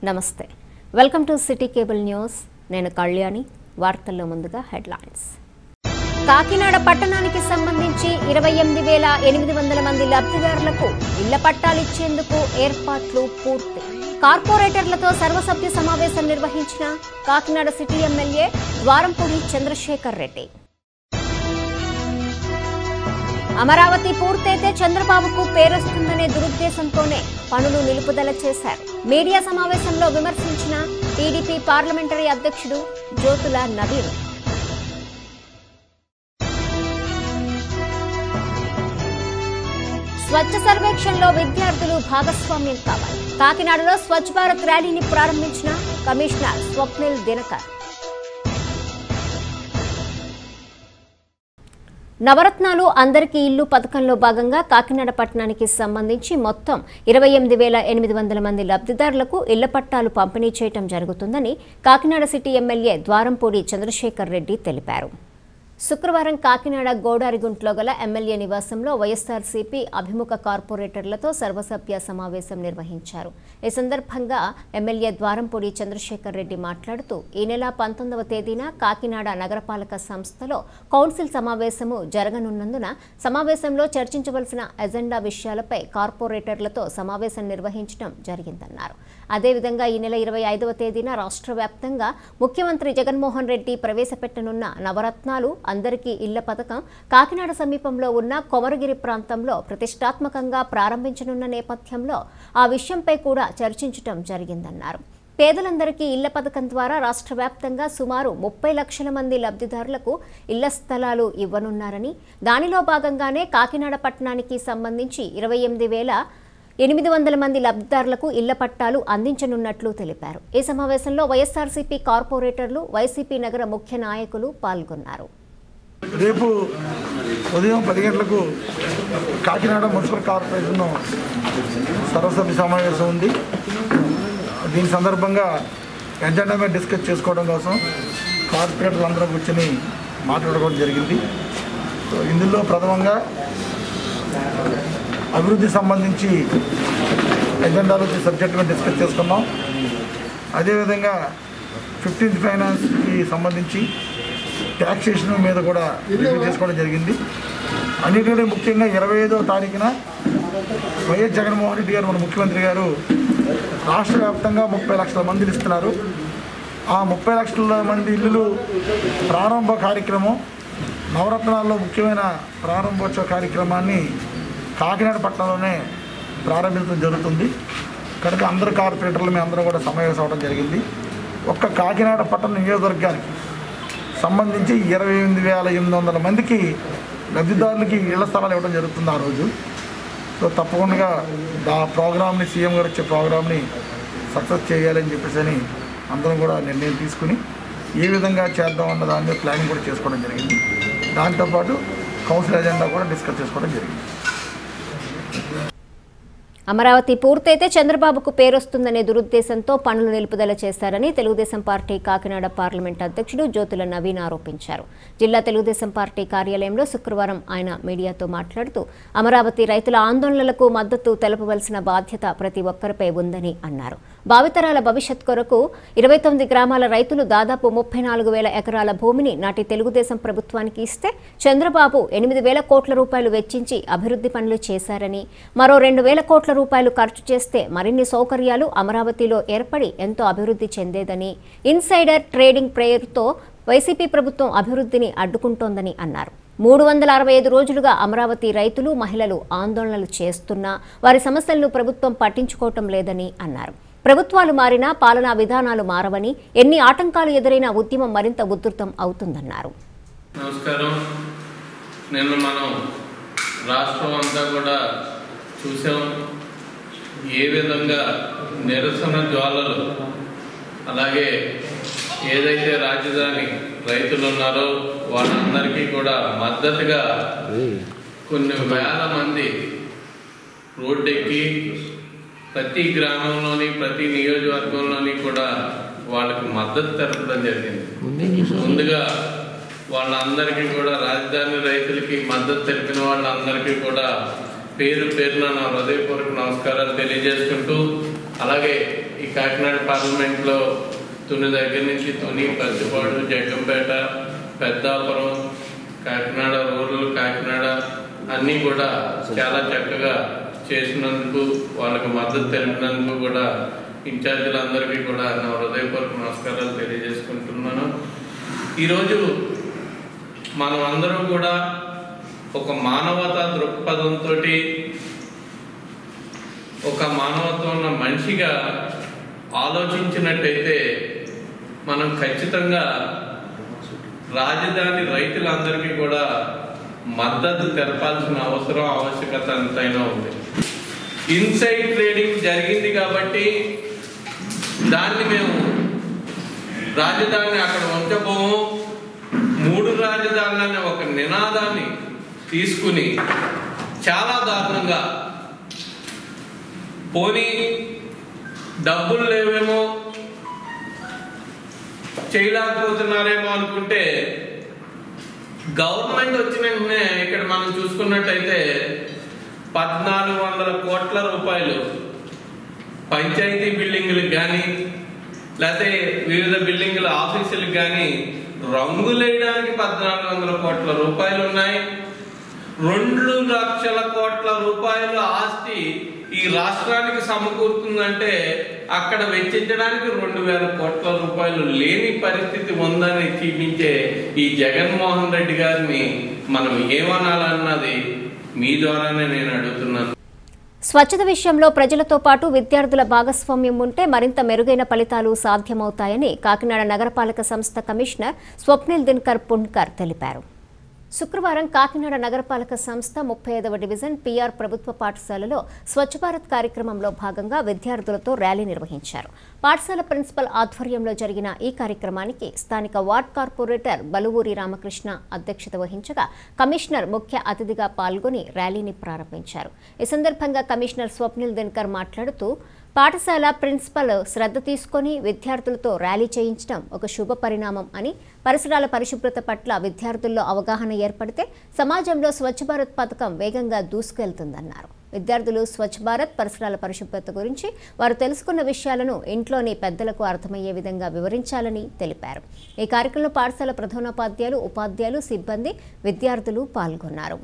నమస్తే welcome to city cable news నేను కళ్యాణి వార్తల్లో ముందుగా హెడ్లైన్స్ కాకినాడ పట్టణానికి సంబంధించి 28,800 మంది లబ్ధిదారులకు ఇళ్ల పట్టాలు ఇచ్చేందుకు ఏర్పాట్లు పూర్తి కార్పొరేటర్లతో సర్వసభ్య సమావేశం నిర్వహించిన కాకినాడ సిటీ ఎమ్మెల్యే ద్వారంపూడి చంద్రశేఖర్ రెడ్డి అమరావతి పూర్తయితే చంద్రబాబుకు పేరొస్తుందనే దురుద్దేశంతోనే పనులు నిలుపుదల చేశారు మీడియా సమావేశంలో విమర్శించిన టీడీపీ పార్లమెంటరీ అధ్యక్షుడు జ్యోతుల నవీన్ స్వచ్ఛ సర్వేక్షణలో విద్యార్థులు భాగస్వామ్యం కావాలి కాకినాడలో స్వచ్ఛ భారత్ ర్యాలీని ప్రారంభించిన కమిషనర్ స్వప్నిల్ దినకర్ నవరత్నాలు అందరికీ ఇల్లు పథకంలో భాగంగా కాకినాడ పట్టణానికి సంబంధించి మొత్తం 28,800 మంది లబ్ధిదారులకు ఇళ్ల పట్టాలు పంపిణీ చేయడం జరుగుతుందని కాకినాడ సిటీ ఎమ్మెల్యే ద్వారంపూడి చంద్రశేఖర్ రెడ్డి తెలిపారు శుక్రవారం కాకినాడ గోడారిగుంట్లో గల ఎమ్మెల్యే నివాసంలో వైఎస్ఆర్సీపీ అభిముఖ కార్పొరేటర్లతో సర్వసభ్య సమావేశం నిర్వహించారు ఈ సందర్భంగా ఎమ్మెల్యే ద్వారంపూడి చంద్రశేఖర్ రెడ్డి మాట్లాడుతూ ఈ నెల 19వ తేదీన కాకినాడ నగరపాలక సంస్థలో కౌన్సిల్ సమావేశము జరగనున్నందున సమావేశంలో చర్చించవలసిన ఎజెండా విషయాలపై కార్పొరేటర్లతో సమావేశం నిర్వహించడం జరిగిందన్నారు అదేవిధంగా ఈ నెల 25వ తేదీన రాష్ట్ర వ్యాప్తంగా ముఖ్యమంత్రి జగన్మోహన్ రెడ్డి ప్రవేశపెట్టనున్న నవరత్నాలు అందరికీ ఇళ్ల పథకం కాకినాడ సమీపంలో ఉన్న కొమరగిరి ప్రాంతంలో ప్రతిష్టాత్మకంగా ప్రారంభించనున్న నేపథ్యంలో ఆ విషయంపై కూడా చర్చించడం జరిగిందన్నారు పేదలందరికీ ఇళ్ల పథకం ద్వారా రాష్ట్ర వ్యాప్తంగా సుమారు 30 లక్షల మంది లబ్ధిదారులకు ఇళ్ల స్థలాలు ఇవ్వనున్నారని దానిలో భాగంగానే కాకినాడ పట్టణానికి సంబంధించి 28,800 మంది లబ్ధిదారులకు ఇళ్ల పట్టాలు అందించనున్నట్లు తెలిపారు ఈ సమావేశంలో వైఎస్ఆర్సీపీ కార్పొరేటర్లు వైసీపీ నగర ముఖ్య నాయకులు పాల్గొన్నారు రేపు ఉదయం 10 గంటలకు కాకినాడ మున్సిపల్ కార్పొరేషన్ సర్వసభ్య సమావేశం ఉంది దీని సందర్భంగా ఎజెండా మీద డిస్కస్ చేసుకోవడం కోసం కార్పొరేటర్లు అందరూ కూర్చొని మాట్లాడుకోవడం జరిగింది ఇందులో ప్రథమంగా అభివృద్ధి సంబంధించి ఎజెండాలో సబ్జెక్ట్ మీద డిస్కస్ చేసుకున్నాం అదేవిధంగా 15th ఫైనాన్స్కి సంబంధించి ట్యాక్సేషన్ మీద కూడా రివ్యూ చేసుకోవడం జరిగింది అన్నిటికంటే ముఖ్యంగా 25వ తారీఖున వైఎస్ జగన్మోహన్ రెడ్డి గారు మన ముఖ్యమంత్రి గారు రాష్ట్ర వ్యాప్తంగా 30 లక్షల మందిని ఇస్తున్నారు ఆ 30 లక్షల మంది ఇల్లులు ప్రారంభ కార్యక్రమం నవరత్నాల్లో ముఖ్యమైన ప్రారంభోత్సవ కార్యక్రమాన్ని కాకినాడ పట్టణంలోనే ప్రారంభించడం జరుగుతుంది కనుక అందరు కార్పొరేటర్లు మేము అందరూ కూడా సమావేశం అవడం జరిగింది ఒక్క కాకినాడ పట్టణ నియోజకవర్గానికి సంబంధించి 28,800 మందికి లబ్ధిదారులకి ఇళ్ల స్థలాలు ఇవ్వడం జరుగుతుంది ఆ రోజు సో తప్పకుండా ఆ ప్రోగ్రామ్ని సీఎం గారు వచ్చే ప్రోగ్రామ్ని సక్సెస్ చేయాలని చెప్పేసి అందరం కూడా నిర్ణయం తీసుకుని ఏ విధంగా చేద్దామన్న దాని మీద ప్లానింగ్ కూడా చేసుకోవడం జరిగింది దాంతోపాటు కౌన్సిల్ ఎజెండా కూడా డిస్కస్ చేసుకోవడం జరిగింది అమరావతి పూర్తయితే చంద్రబాబుకు పేరొస్తుందనే దురుద్దేశంతో పనులు నిలుపుదల చేశారని తెలుగుదేశం పార్టీ కాకినాడ పార్లమెంట్ అధ్యక్షుడు జ్యోతుల నవీన్ ఆరోపించారు జిల్లా తెలుగుదేశం పార్టీ కార్యాలయంలో శుక్రవారం ఆయన మీడియాతో మాట్లాడుతూ అమరావతి రైతుల ఆందోళనలకు మద్దతు తెలపవలసిన బాధ్యత ప్రతి ఒక్కరిపై ఉందని అన్నారు భావితరాల భవిష్యత్ కొరకు 29 గ్రామాల రైతులు దాదాపు 34,000 ఎకరాల భూమిని నాటి తెలుగుదేశం ప్రభుత్వానికి ఇస్తే చంద్రబాబు 8,000 కోట్ల రూపాయలు వెచ్చించి అభివృద్ధి పనులు చేశారని మరో 2,000 కోట్ల రూపాయలు ఖర్చు చేస్తే మరిన్ని సౌకర్యాలు అమరావతిలో ఏర్పడి ఎంతో అభివృద్ధి చెందేదని ఇన్సైడర్ ట్రేడింగ్ పేరుతో వైసీపీ ప్రభుత్వం అభివృద్ధిని అడ్డుకుంటోందని అన్నారు 365 రోజులుగా అమరావతి రైతులు మహిళలు ఆందోళనలు చేస్తున్నా వారి సమస్యలను ప్రభుత్వం పట్టించుకోవటం లేదని అన్నారు ప్రభుత్వాలు మారినా పాలనా విధానాలు మారవని ఎన్ని ఆటంకాలు ఎదురైనా ఉద్యమం మరింత ఉధృతం అవుతుందన్నారు నమస్కారం నేను మనం రాష్ట్రం అంతా కూడా చూసాం ఏ విధంగా నిరసన జ్వాలలు అలాగే ఏదైతే రాజధాని రైతులు ఉన్నారో వాళ్ళందరికీ కూడా మద్దతుగా కొన్ని వేల మంది రోడ్డెక్కి ప్రతి గ్రామంలోని ప్రతి నియోజకవర్గంలోని కూడా వాళ్ళకి మద్దతు తెలపడం జరిగింది ముందుగా వాళ్ళందరికీ కూడా రాజధాని రైతులకి మద్దతు తెలిపిన వాళ్ళందరికీ కూడా పేరు పేరున నా హృదయపూర్వక నమస్కారాలు తెలియజేసుకుంటూ అలాగే ఈ కాకినాడ పార్లమెంట్లో తుని దగ్గర నుంచి తుని, పత్తిపాడు, జగ్గంపేట, పెద్దాపురం, కాకినాడ రూరల్, కాకినాడ అన్నీ కూడా చాలా చక్కగా చేసినందుకు, వాళ్ళకి మద్దతు తెలిపినందుకు కూడా ఇన్ఛార్జీలందరికీ కూడా నా హృదయపూర్వక నమస్కారాలు తెలియజేసుకుంటున్నాను. ఈరోజు మనం అందరం కూడా ఒక మానవతా దృక్పథంతో, ఒక మానవత్వం ఉన్న మనిషిగా ఆలోచించినట్టయితే మనం ఖచ్చితంగా రాజధాని రైతులందరికీ కూడా మద్దతు తెలపాల్సిన ఆవశ్యకత ఎంతైనా ఉంది. ఇన్సైడ్ ట్రేడింగ్ జరిగింది కాబట్టి దాన్ని మేము రాజధానిని అక్కడ ఉంచబోము, 3 రాజధానులనే ఒక నినాదాన్ని తీసుకుని చాలా దారుణంగా, పోనీ డబ్బులు లేవేమో చేయలేకపోతున్నారేమో అనుకుంటే, గవర్నమెంట్ వచ్చిన వెంటనే ఇక్కడ మనం చూసుకున్నట్టయితే 1400 కోట్ల రూపాయలు పంచాయతీ బిల్డింగులకు కానీ, లేకపోతే వివిధ బిల్డింగుల ఆఫీసులకు కానీ రంగులేయడానికి 1400 కోట్ల రూపాయలు ఉన్నాయి. 2 లక్షల కోట్ల రూపాయల ఆస్తి ఈ రాష్ట్రానికి సమకూరుతుందంటే అక్కడ వెచ్చించడానికి 2000 కోట్ల రూపాయలు లేని పరిస్థితి ఉందని చూపించే ఈ జగన్మోహన్ రెడ్డి గారిని మనం ఏమనాలన్నది మీ ద్వారానే నేను అడుగుతున్నాను. స్వచ్ఛత విషయంలో ప్రజలతో పాటు విద్యార్థుల భాగస్వామ్యం ఉంటే మరింత మెరుగైన ఫలితాలు సాధ్యమవుతాయని కాకినాడ నగరపాలక సంస్థ కమిషనర్ స్వప్నిల్ దినకర్ పుణ్కర్ తెలిపారు. శుక్రవారం కాకినాడ నగరపాలక సంస్థ 35వ డివిజన్ పిఆర్ ప్రభుత్వ పాఠశాలలో స్వచ్ఛ భారత్ కార్యక్రమంలో భాగంగా విద్యార్థులతో ర్యాలీ నిర్వహించారు. పాఠశాల ప్రిన్సిపల్ ఆధ్వర్యంలో జరిగిన ఈ కార్యక్రమానికి స్థానిక వార్డ్ కార్పొరేటర్ బలువూరి రామకృష్ణ అధ్యక్షత వహించగా కమిషనర్ ముఖ్య అతిథిగా పాల్గొని ర్యాలీని ప్రారంభించారు. ఈ సందర్భంగా కమిషనర్ స్వప్నిల్ దినకర్ మాట్లాడుతూ, పాఠశాల ప్రిన్సిపల్ శ్రద్ధ తీసుకొని విద్యార్థులతో ర్యాలీ చేయించడం ఒక శుభ పరిణామం అని, పరిసరాల పరిశుభ్రత పట్ల విద్యార్థుల్లో అవగాహన ఏర్పడితే సమాజంలో స్వచ్ఛ భారత్ పథకం వేగంగా దూసుకెళ్తుందన్నారు. విద్యార్థులు స్వచ్ఛ భారత్, పరిసరాల పరిశుభ్రత గురించి వారు తెలుసుకున్న విషయాలను ఇంట్లోని పెద్దలకు అర్థమయ్యే విధంగా వివరించాలని తెలిపారు. ఈ కార్యక్రమంలో పాఠశాల ప్రధానోపాధ్యాయులు, ఉపాధ్యాయులు, సిబ్బంది, విద్యార్థులు పాల్గొన్నారు.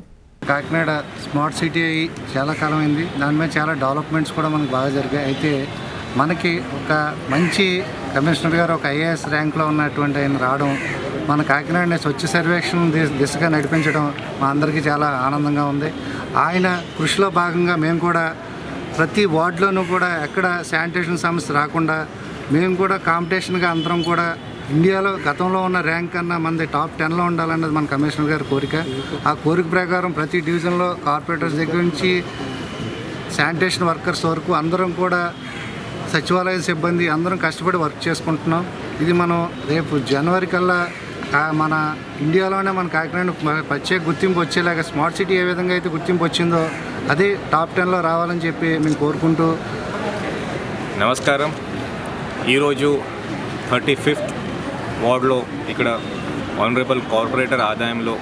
కాకినాడ స్మార్ట్ సిటీ అయ్యి చాలా కాలం అయింది. దాని మీద చాలా డెవలప్మెంట్స్ కూడా మనకు బాగా జరిగాయి. అయితే మనకి ఒక మంచి కమిషనర్ గారు ఒక ఐఏఎస్ ర్యాంక్లో ఉన్నటువంటి ఆయన రావడం, మన కాకినాడని స్వచ్ఛ సర్వేక్షణ దిశగా నడిపించడం మా అందరికీ చాలా ఆనందంగా ఉంది. ఆయన కృషిలో భాగంగా మేము కూడా ప్రతి వార్డులోనూ కూడా ఎక్కడ శానిటేషన్ సమస్య రాకుండా మేము కూడా కాంపిటీషన్గా అందరం కూడా ఇండియాలో గతంలో ఉన్న ర్యాంక్ కన్నా మనది టాప్ 10లో ఉండాలన్నది మన కమిషనర్ గారి కోరిక. ఆ కోరిక ప్రకారం ప్రతి డివిజన్లో కార్పొరేటర్స్ దగ్గర నుంచి శానిటేషన్ వర్కర్స్ వరకు అందరం కూడా సచివాలయ సిబ్బంది అందరం కష్టపడి వర్క్ చేసుకుంటున్నాం. ఇది మనం రేపు జనవరి కల్లా మన ఇండియాలోనే మన కాకినాడ ప్రత్యేక గుర్తింపు వచ్చేలాగా స్మార్ట్ సిటీ ఏ విధంగా అయితే గుర్తింపు వచ్చిందో అదే టాప్ 10లో రావాలని చెప్పి మేము కోరుకుంటూ. నమస్కారం. ఈరోజు 35th వార్డులో ఇక్కడ ఆనరబుల్ కార్పొరేటర్ ఆదాయంలో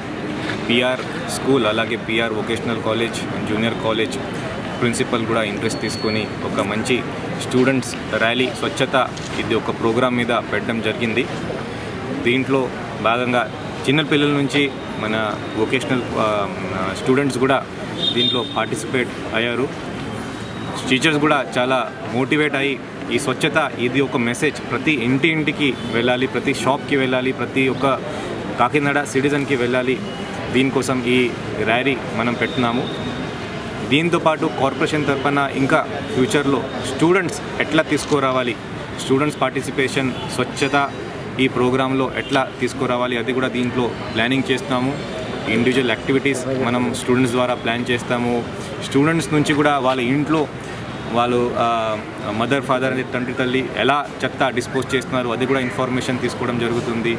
పిఆర్ స్కూల్, అలాగే P R vocational college and junior college principal కూడా ఇంట్రెస్ట్ తీసుకొని ఒక మంచి స్టూడెంట్స్ ర్యాలీ స్వచ్ఛత ఇది ఒక ప్రోగ్రామ్ మీద పెట్టడం జరిగింది. దీంట్లో భాగంగా చిన్నపిల్లల నుంచి మన వొకేషనల్ స్టూడెంట్స్ కూడా దీంట్లో పార్టిసిపేట్ అయ్యారు. టీచర్స్ కూడా చాలా మోటివేట్ అయ్యి ఈ స్వచ్ఛత ఇది ఒక మెసేజ్ ప్రతి ఇంటికి వెళ్ళాలి, ప్రతి షాప్కి వెళ్ళాలి, ప్రతి ఒక్క కాకినాడ సిటిజన్కి వెళ్ళాలి. దీనికోసం ఈ ర్యాలీ మనం పెట్టినాము. దీంతోపాటు కార్పొరేషన్ తరఫున ఇంకా ఫ్యూచర్లో స్టూడెంట్స్ ఎట్లా తీసుకురావాలి, స్టూడెంట్స్ పార్టిసిపేషన్ స్వచ్ఛత ఈ ప్రోగ్రాంలో ఎట్లా తీసుకురావాలి అది కూడా దీంట్లో ప్లానింగ్ చేస్తున్నాము. ఇండివిజువల్ యాక్టివిటీస్ మనం స్టూడెంట్స్ ద్వారా ప్లాన్ చేస్తాము. స్టూడెంట్స్ నుంచి కూడా వాళ్ళ ఇంట్లో వాళ్ళు మదర్, ఫాదర్ అనేది తండ్రి, తల్లి ఎలా చెత్త డిస్పోజ్ చేస్తున్నారు అది కూడా ఇన్ఫర్మేషన్ తీసుకోవడం జరుగుతుంది.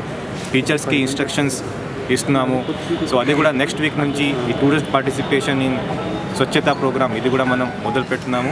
టీచర్స్కి ఇన్స్ట్రక్షన్స్ ఇస్తున్నాము. సో అది కూడా నెక్స్ట్ వీక్ నుంచి ఈ టూరిస్ట్ పార్టిసిపేషన్ ఇన్ స్వచ్ఛత ప్రోగ్రామ్ ఇది కూడా మనం మొదలు పెడుతున్నాము.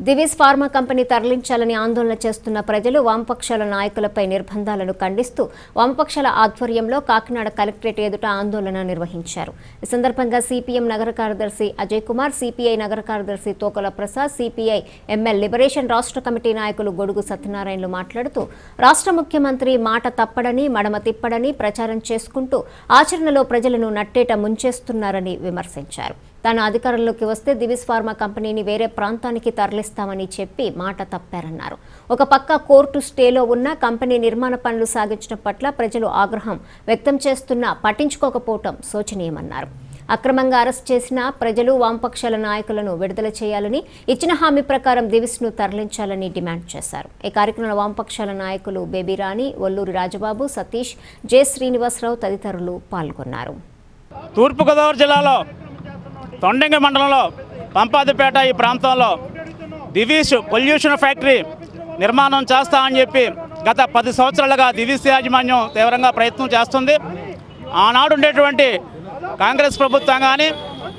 దివీస్ ఫార్మా కంపెనీ తరలించాలని ఆందోళన చేస్తున్న ప్రజలు వామపక్షాల నాయకులపై నిర్బంధాలను ఖండిస్తూ వామపక్షాల ఆధ్వర్యంలో కాకినాడ కలెక్టరేట్ ఎదుట ఆందోళన నిర్వహించారు. ఈ సందర్భంగా సిపిఎం నగర కార్యదర్శి అజయ్ కుమార్, సిపిఐ నగర కార్యదర్శి తోకల ప్రసాద్, సిపిఐ ఎంఎల్ లిబరేషన్ రాష్ట్ర కమిటీ నాయకులు గొడుగు సత్యనారాయణలు మాట్లాడుతూ రాష్ట్ర ముఖ్యమంత్రి మాట తప్పడని, మడమ తిప్పడని ప్రచారం చేసుకుంటూ ఆచరణలో ప్రజలను నట్టేట ముంచేస్తున్నారని విమర్శించారు. తాను అధికారంలోకి వస్తే దివీస్ ఫార్మా కంపెనీని వేరే ప్రాంతానికి తరలిస్తామని చెప్పి మాట తప్పారన్నారు. ఒక పక్క కోర్టు స్టేలో ఉన్న కంపెనీ నిర్మాణ పనులు సాగించడం పట్ల ప్రజలు ఆగ్రహం వ్యక్తం చేస్తున్నా పట్టించుకోకపోవటం శోచనీయమన్నారు. అక్రమంగా అరెస్ట్ చేసిన ప్రజలు వామపక్షాల నాయకులను విడుదల చేయాలని, ఇచ్చిన హామీ ప్రకారం దివీస్ను తరలించాలని డిమాండ్ చేశారు. ఈ కార్యక్రమంలో వామపక్షాల నాయకులు బేబీరాణి, ఒల్లూరి రాజబాబు, సతీష్, జె శ్రీనివాసరావు తదితరులు పాల్గొన్నారు. తూర్పుగోదావరి జిల్లాలో తొండంగి మండలంలో పంపాదిపేట ఈ ప్రాంతంలో దివీస్ పొల్యూషన్ ఫ్యాక్టరీ నిర్మాణం చేస్తామని చెప్పి గత 10 సంవత్సరాలుగా దివీస్ యాజమాన్యం తీవ్రంగా ప్రయత్నం చేస్తుంది. ఆనాడు ఉండేటువంటి కాంగ్రెస్ ప్రభుత్వం కానీ,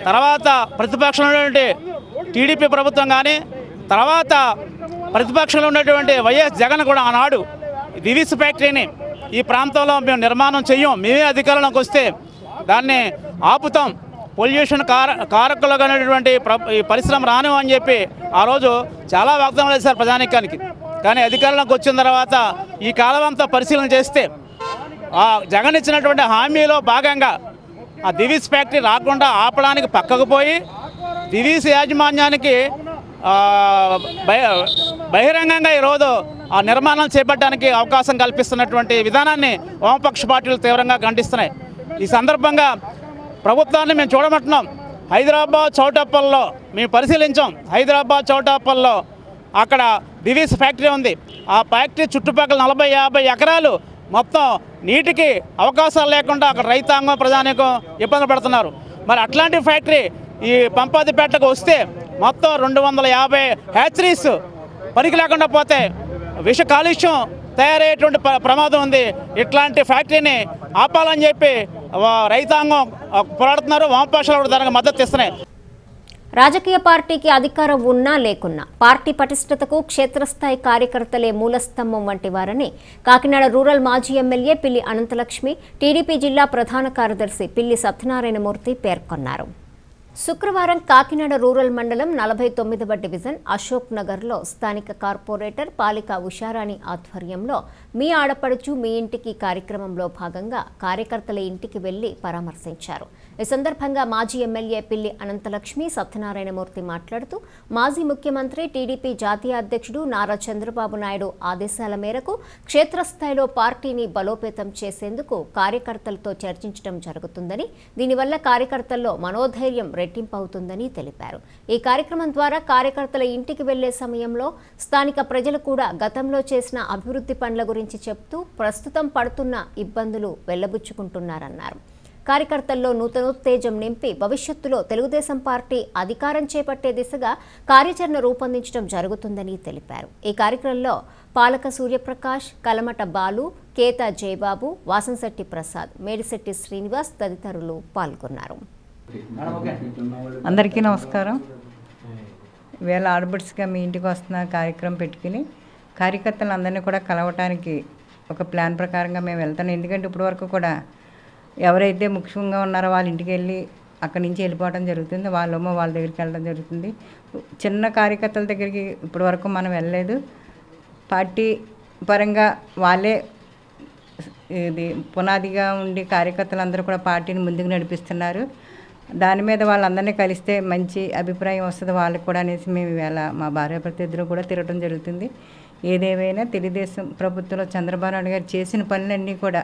తర్వాత ప్రతిపక్షంలో ఉన్నటువంటి టీడీపీ ప్రభుత్వం కానీ, తర్వాత ప్రతిపక్షంలో ఉన్నటువంటి వైఎస్ జగన్ కూడా ఆనాడు దివీస్ ఫ్యాక్టరీని ఈ ప్రాంతంలో మేము నిర్మాణం చెయ్యం, మేమే అధికారంలోకి వస్తే దాన్ని ఆపుతాం, పొల్యూషన్ కారకులుగా ఉన్నటువంటి ఈ పరిశ్రమ రాను అని చెప్పి ఆ రోజు చాలా వాగ్దానాలు చేశారు ప్రజానీకానికి. కానీ అధికారంలోకి వచ్చిన తర్వాత ఈ కాలం అంతా పరిశీలన చేస్తే ఆ జగన్ ఇచ్చినటువంటి హామీలో భాగంగా ఆ దివీస్ ఫ్యాక్టరీ రాకుండా ఆపడానికి పక్కకు పోయి దివీస్ యాజమాన్యానికి బహిరంగంగా ఈరోజు ఆ నిర్మాణం చేపట్టడానికి అవకాశం కల్పిస్తున్నటువంటి విధానాన్ని వామపక్ష పార్టీలు తీవ్రంగా ఖండిస్తున్నాయి. ఈ సందర్భంగా ప్రభుత్వాన్ని మేము చూడమంటున్నాం. హైదరాబాద్ చౌటప్పల్లో మేము పరిశీలించాం. హైదరాబాద్ చౌటప్పల్లో అక్కడ దివీస్ ఫ్యాక్టరీ ఉంది. ఆ ఫ్యాక్టరీ చుట్టుపక్కల 40-50 ఎకరాలు మొత్తం నీటికి అవకాశాలు లేకుండా అక్కడ రైతాంగం, ప్రజానీకం ఇబ్బంది పడుతున్నారు. మరి అట్లాంటి ఫ్యాక్టరీ ఈ పంపాదిపేటకు వస్తే మొత్తం 250 హ్యాచరీస్ పనికి లేకుండా పోతే విష కాలుష్యం తయారయ్యేటువంటి ప్రమాదం ఉంది. ఇట్లాంటి ఫ్యాక్టరీని ఆపాలని చెప్పి రైతాంగం పోరాడుతున్నారు. వామపక్షాలు కూడా దానికి మద్దతు ఇస్తున్నాయి. రాజకీయ పార్టీకి అధికారం ఉన్నా లేకున్నా పార్టీ పటిష్టతకు క్షేత్రస్థాయి కార్యకర్తలే మూలస్తంభం వంటి వారని కాకినాడ రూరల్ మాజీ ఎమ్మెల్యే పిల్లి అనంతలక్ష్మి, టీడీపీ జిల్లా ప్రధాన కార్యదర్శి పిల్లి సత్యనారాయణమూర్తి పేర్కొన్నారు. శుక్రవారం కాకినాడ రూరల్ మండలం 49వ డివిజన్ అశోక్ నగర్లో స్థానిక కార్పొరేటర్ పాలిక ఉషారాణి ఆధ్వర్యంలో మీ ఆడపడుచు మీ ఇంటికి కార్యక్రమంలో భాగంగా కార్యకర్తల ఇంటికి వెళ్లి పరామర్శించారు. ఈ సందర్భంగా మాజీ ఎమ్మెల్యే పిల్లి అనంతలక్ష్మి సత్యనారాయణమూర్తి మాట్లాడుతూ మాజీ ముఖ్యమంత్రి, టీడీపీ జాతీయ అధ్యక్షుడు నారా చంద్రబాబు నాయుడు ఆదేశాల మేరకు క్షేత్రస్థాయిలో పార్టీని బలోపేతం చేసేందుకు కార్యకర్తలతో చర్చించడం జరుగుతుందని, దీనివల్ల కార్యకర్తల్లో మనోధైర్యం రెట్టింపవుతుందని తెలిపారు. ఈ కార్యక్రమం ద్వారా కార్యకర్తల ఇంటికి వెళ్లే సమయంలో స్థానిక ప్రజలు కూడా గతంలో చేసిన అభివృద్ధి పనుల గురించి చెప్తూ ప్రస్తుతం పడుతున్న ఇబ్బందులు వెళ్లబుచ్చుకుంటున్నారన్నారు. కార్యకర్తల్లో నూతనోత్తేజం నింపి భవిష్యత్తులో తెలుగుదేశం పార్టీ అధికారం చేపట్టే దిశగా కార్యాచరణ రూపొందించడం జరుగుతుందని తెలిపారు. ఈ కార్యక్రమంలో పాలక సూర్యప్రకాష్, కలమట బాలు, కేత జయబాబు, వాసంశెట్టి ప్రసాద్, మేడిశెట్టి శ్రీనివాస్ తదితరులు పాల్గొన్నారు. అందరికీ నమస్కారం. వేళ ఆడబిడ్స్గా మీ ఇంటికి వస్తున్న కార్యక్రమం పెట్టుకుని కార్యకర్తలందరినీ కూడా కలవటానికి ఒక ప్లాన్ ప్రకారంగా మేము వెళ్తాం. ఎందుకంటే ఇప్పటి వరకు కూడా ఎవరైతే ముఖ్యంగా ఉన్నారో వాళ్ళ ఇంటికి వెళ్ళి అక్కడి నుంచి వెళ్ళిపోవడం జరుగుతుంది, వాళ్ళేమో వాళ్ళ దగ్గరికి వెళ్ళడం జరుగుతుంది. చిన్న కార్యకర్తల దగ్గరికి ఇప్పటి వరకు మనం వెళ్ళలేదు. పార్టీ పరంగా వాళ్ళే ఇది పునాదిగా ఉండి కార్యకర్తలందరూ కూడా పార్టీని ముందుకు నడిపిస్తున్నారు. దాని మీద వాళ్ళందరినీ కలిస్తే మంచి అభిప్రాయం వస్తుంది వాళ్ళకి కూడా అనేసి మేము ఇవాళ మా భార్యాభర్త ఇద్దరు కూడా తిరగడం జరుగుతుంది. ఏదేమైనా తెలుగుదేశం ప్రభుత్వంలో చంద్రబాబు నాయుడు గారు చేసిన పనులన్నీ కూడా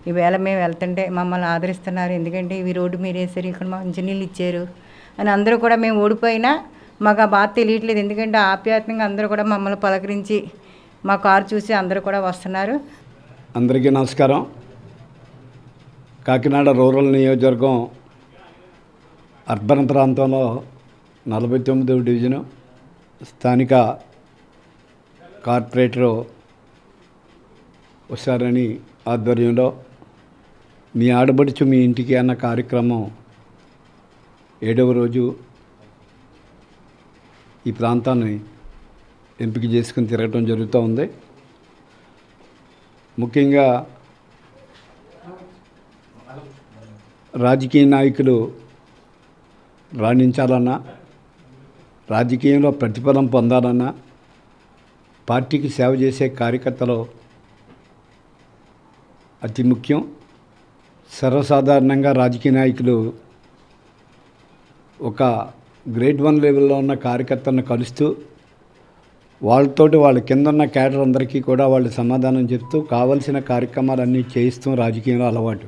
ఈవేళ మేము వెళ్తుంటే మమ్మల్ని ఆదరిస్తున్నారు. ఎందుకంటే ఇవి రోడ్డు మీరు వేసారు, ఇక్కడ మాకు మంచినీళ్ళు ఇచ్చారు అని అందరూ కూడా మేము ఓడిపోయినా మాకు ఆ బాధ తెలియట్లేదు. ఎందుకంటే ఆప్యాయతంగా అందరూ కూడా మమ్మల్ని పలకరించి మా కారు చూసి అందరూ కూడా వస్తున్నారు. అందరికీ నమస్కారం. కాకినాడ రూరల్ నియోజకవర్గం అర్బన్ ప్రాంతంలో 49వ డివిజను స్థానిక కార్పొరేటరు ఉషారాణి ఆధ్వర్యంలో మీ ఆడబడుచు మీ ఇంటికి అన్న కార్యక్రమం 7వ రోజు ఈ ప్రాంతాన్ని ఎంపిక చేసుకుని తిరగటం జరుగుతూ ఉంది. ముఖ్యంగా రాజకీయ నాయకులు రాణించాలన్నా, రాజకీయంలో ప్రతిఫలం పొందాలన్నా, పార్టీకి సేవ చేసే కార్యకర్తలు అతి ముఖ్యం. సర్వసాధారణంగా రాజకీయ నాయకులు ఒక గ్రేడ్ 1 లెవెల్లో ఉన్న కార్యకర్తలను కలుస్తూ వాళ్ళతోటి వాళ్ళ కింద ఉన్న క్యాడర్ అందరికీ కూడా వాళ్ళు సమాధానం చెప్తూ కావలసిన కార్యక్రమాలన్నీ చేయిస్తూ రాజకీయంలో అలవాటు,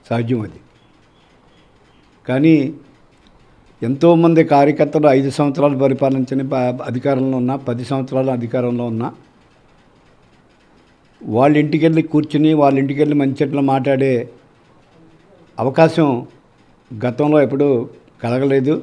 సహజం అది. కానీ ఎంతోమంది కార్యకర్తలు 5 సంవత్సరాలు పరిపాలించని అధికారంలో ఉన్న, 10 సంవత్సరాలు అధికారంలో ఉన్న వాళ్ళ ఇంటికి వెళ్ళి కూర్చుని వాళ్ళ ఇంటికి వెళ్ళి మంచిట్లు మాట్లాడే అవకాశం గతంలో ఎప్పుడూ కలగలేదు.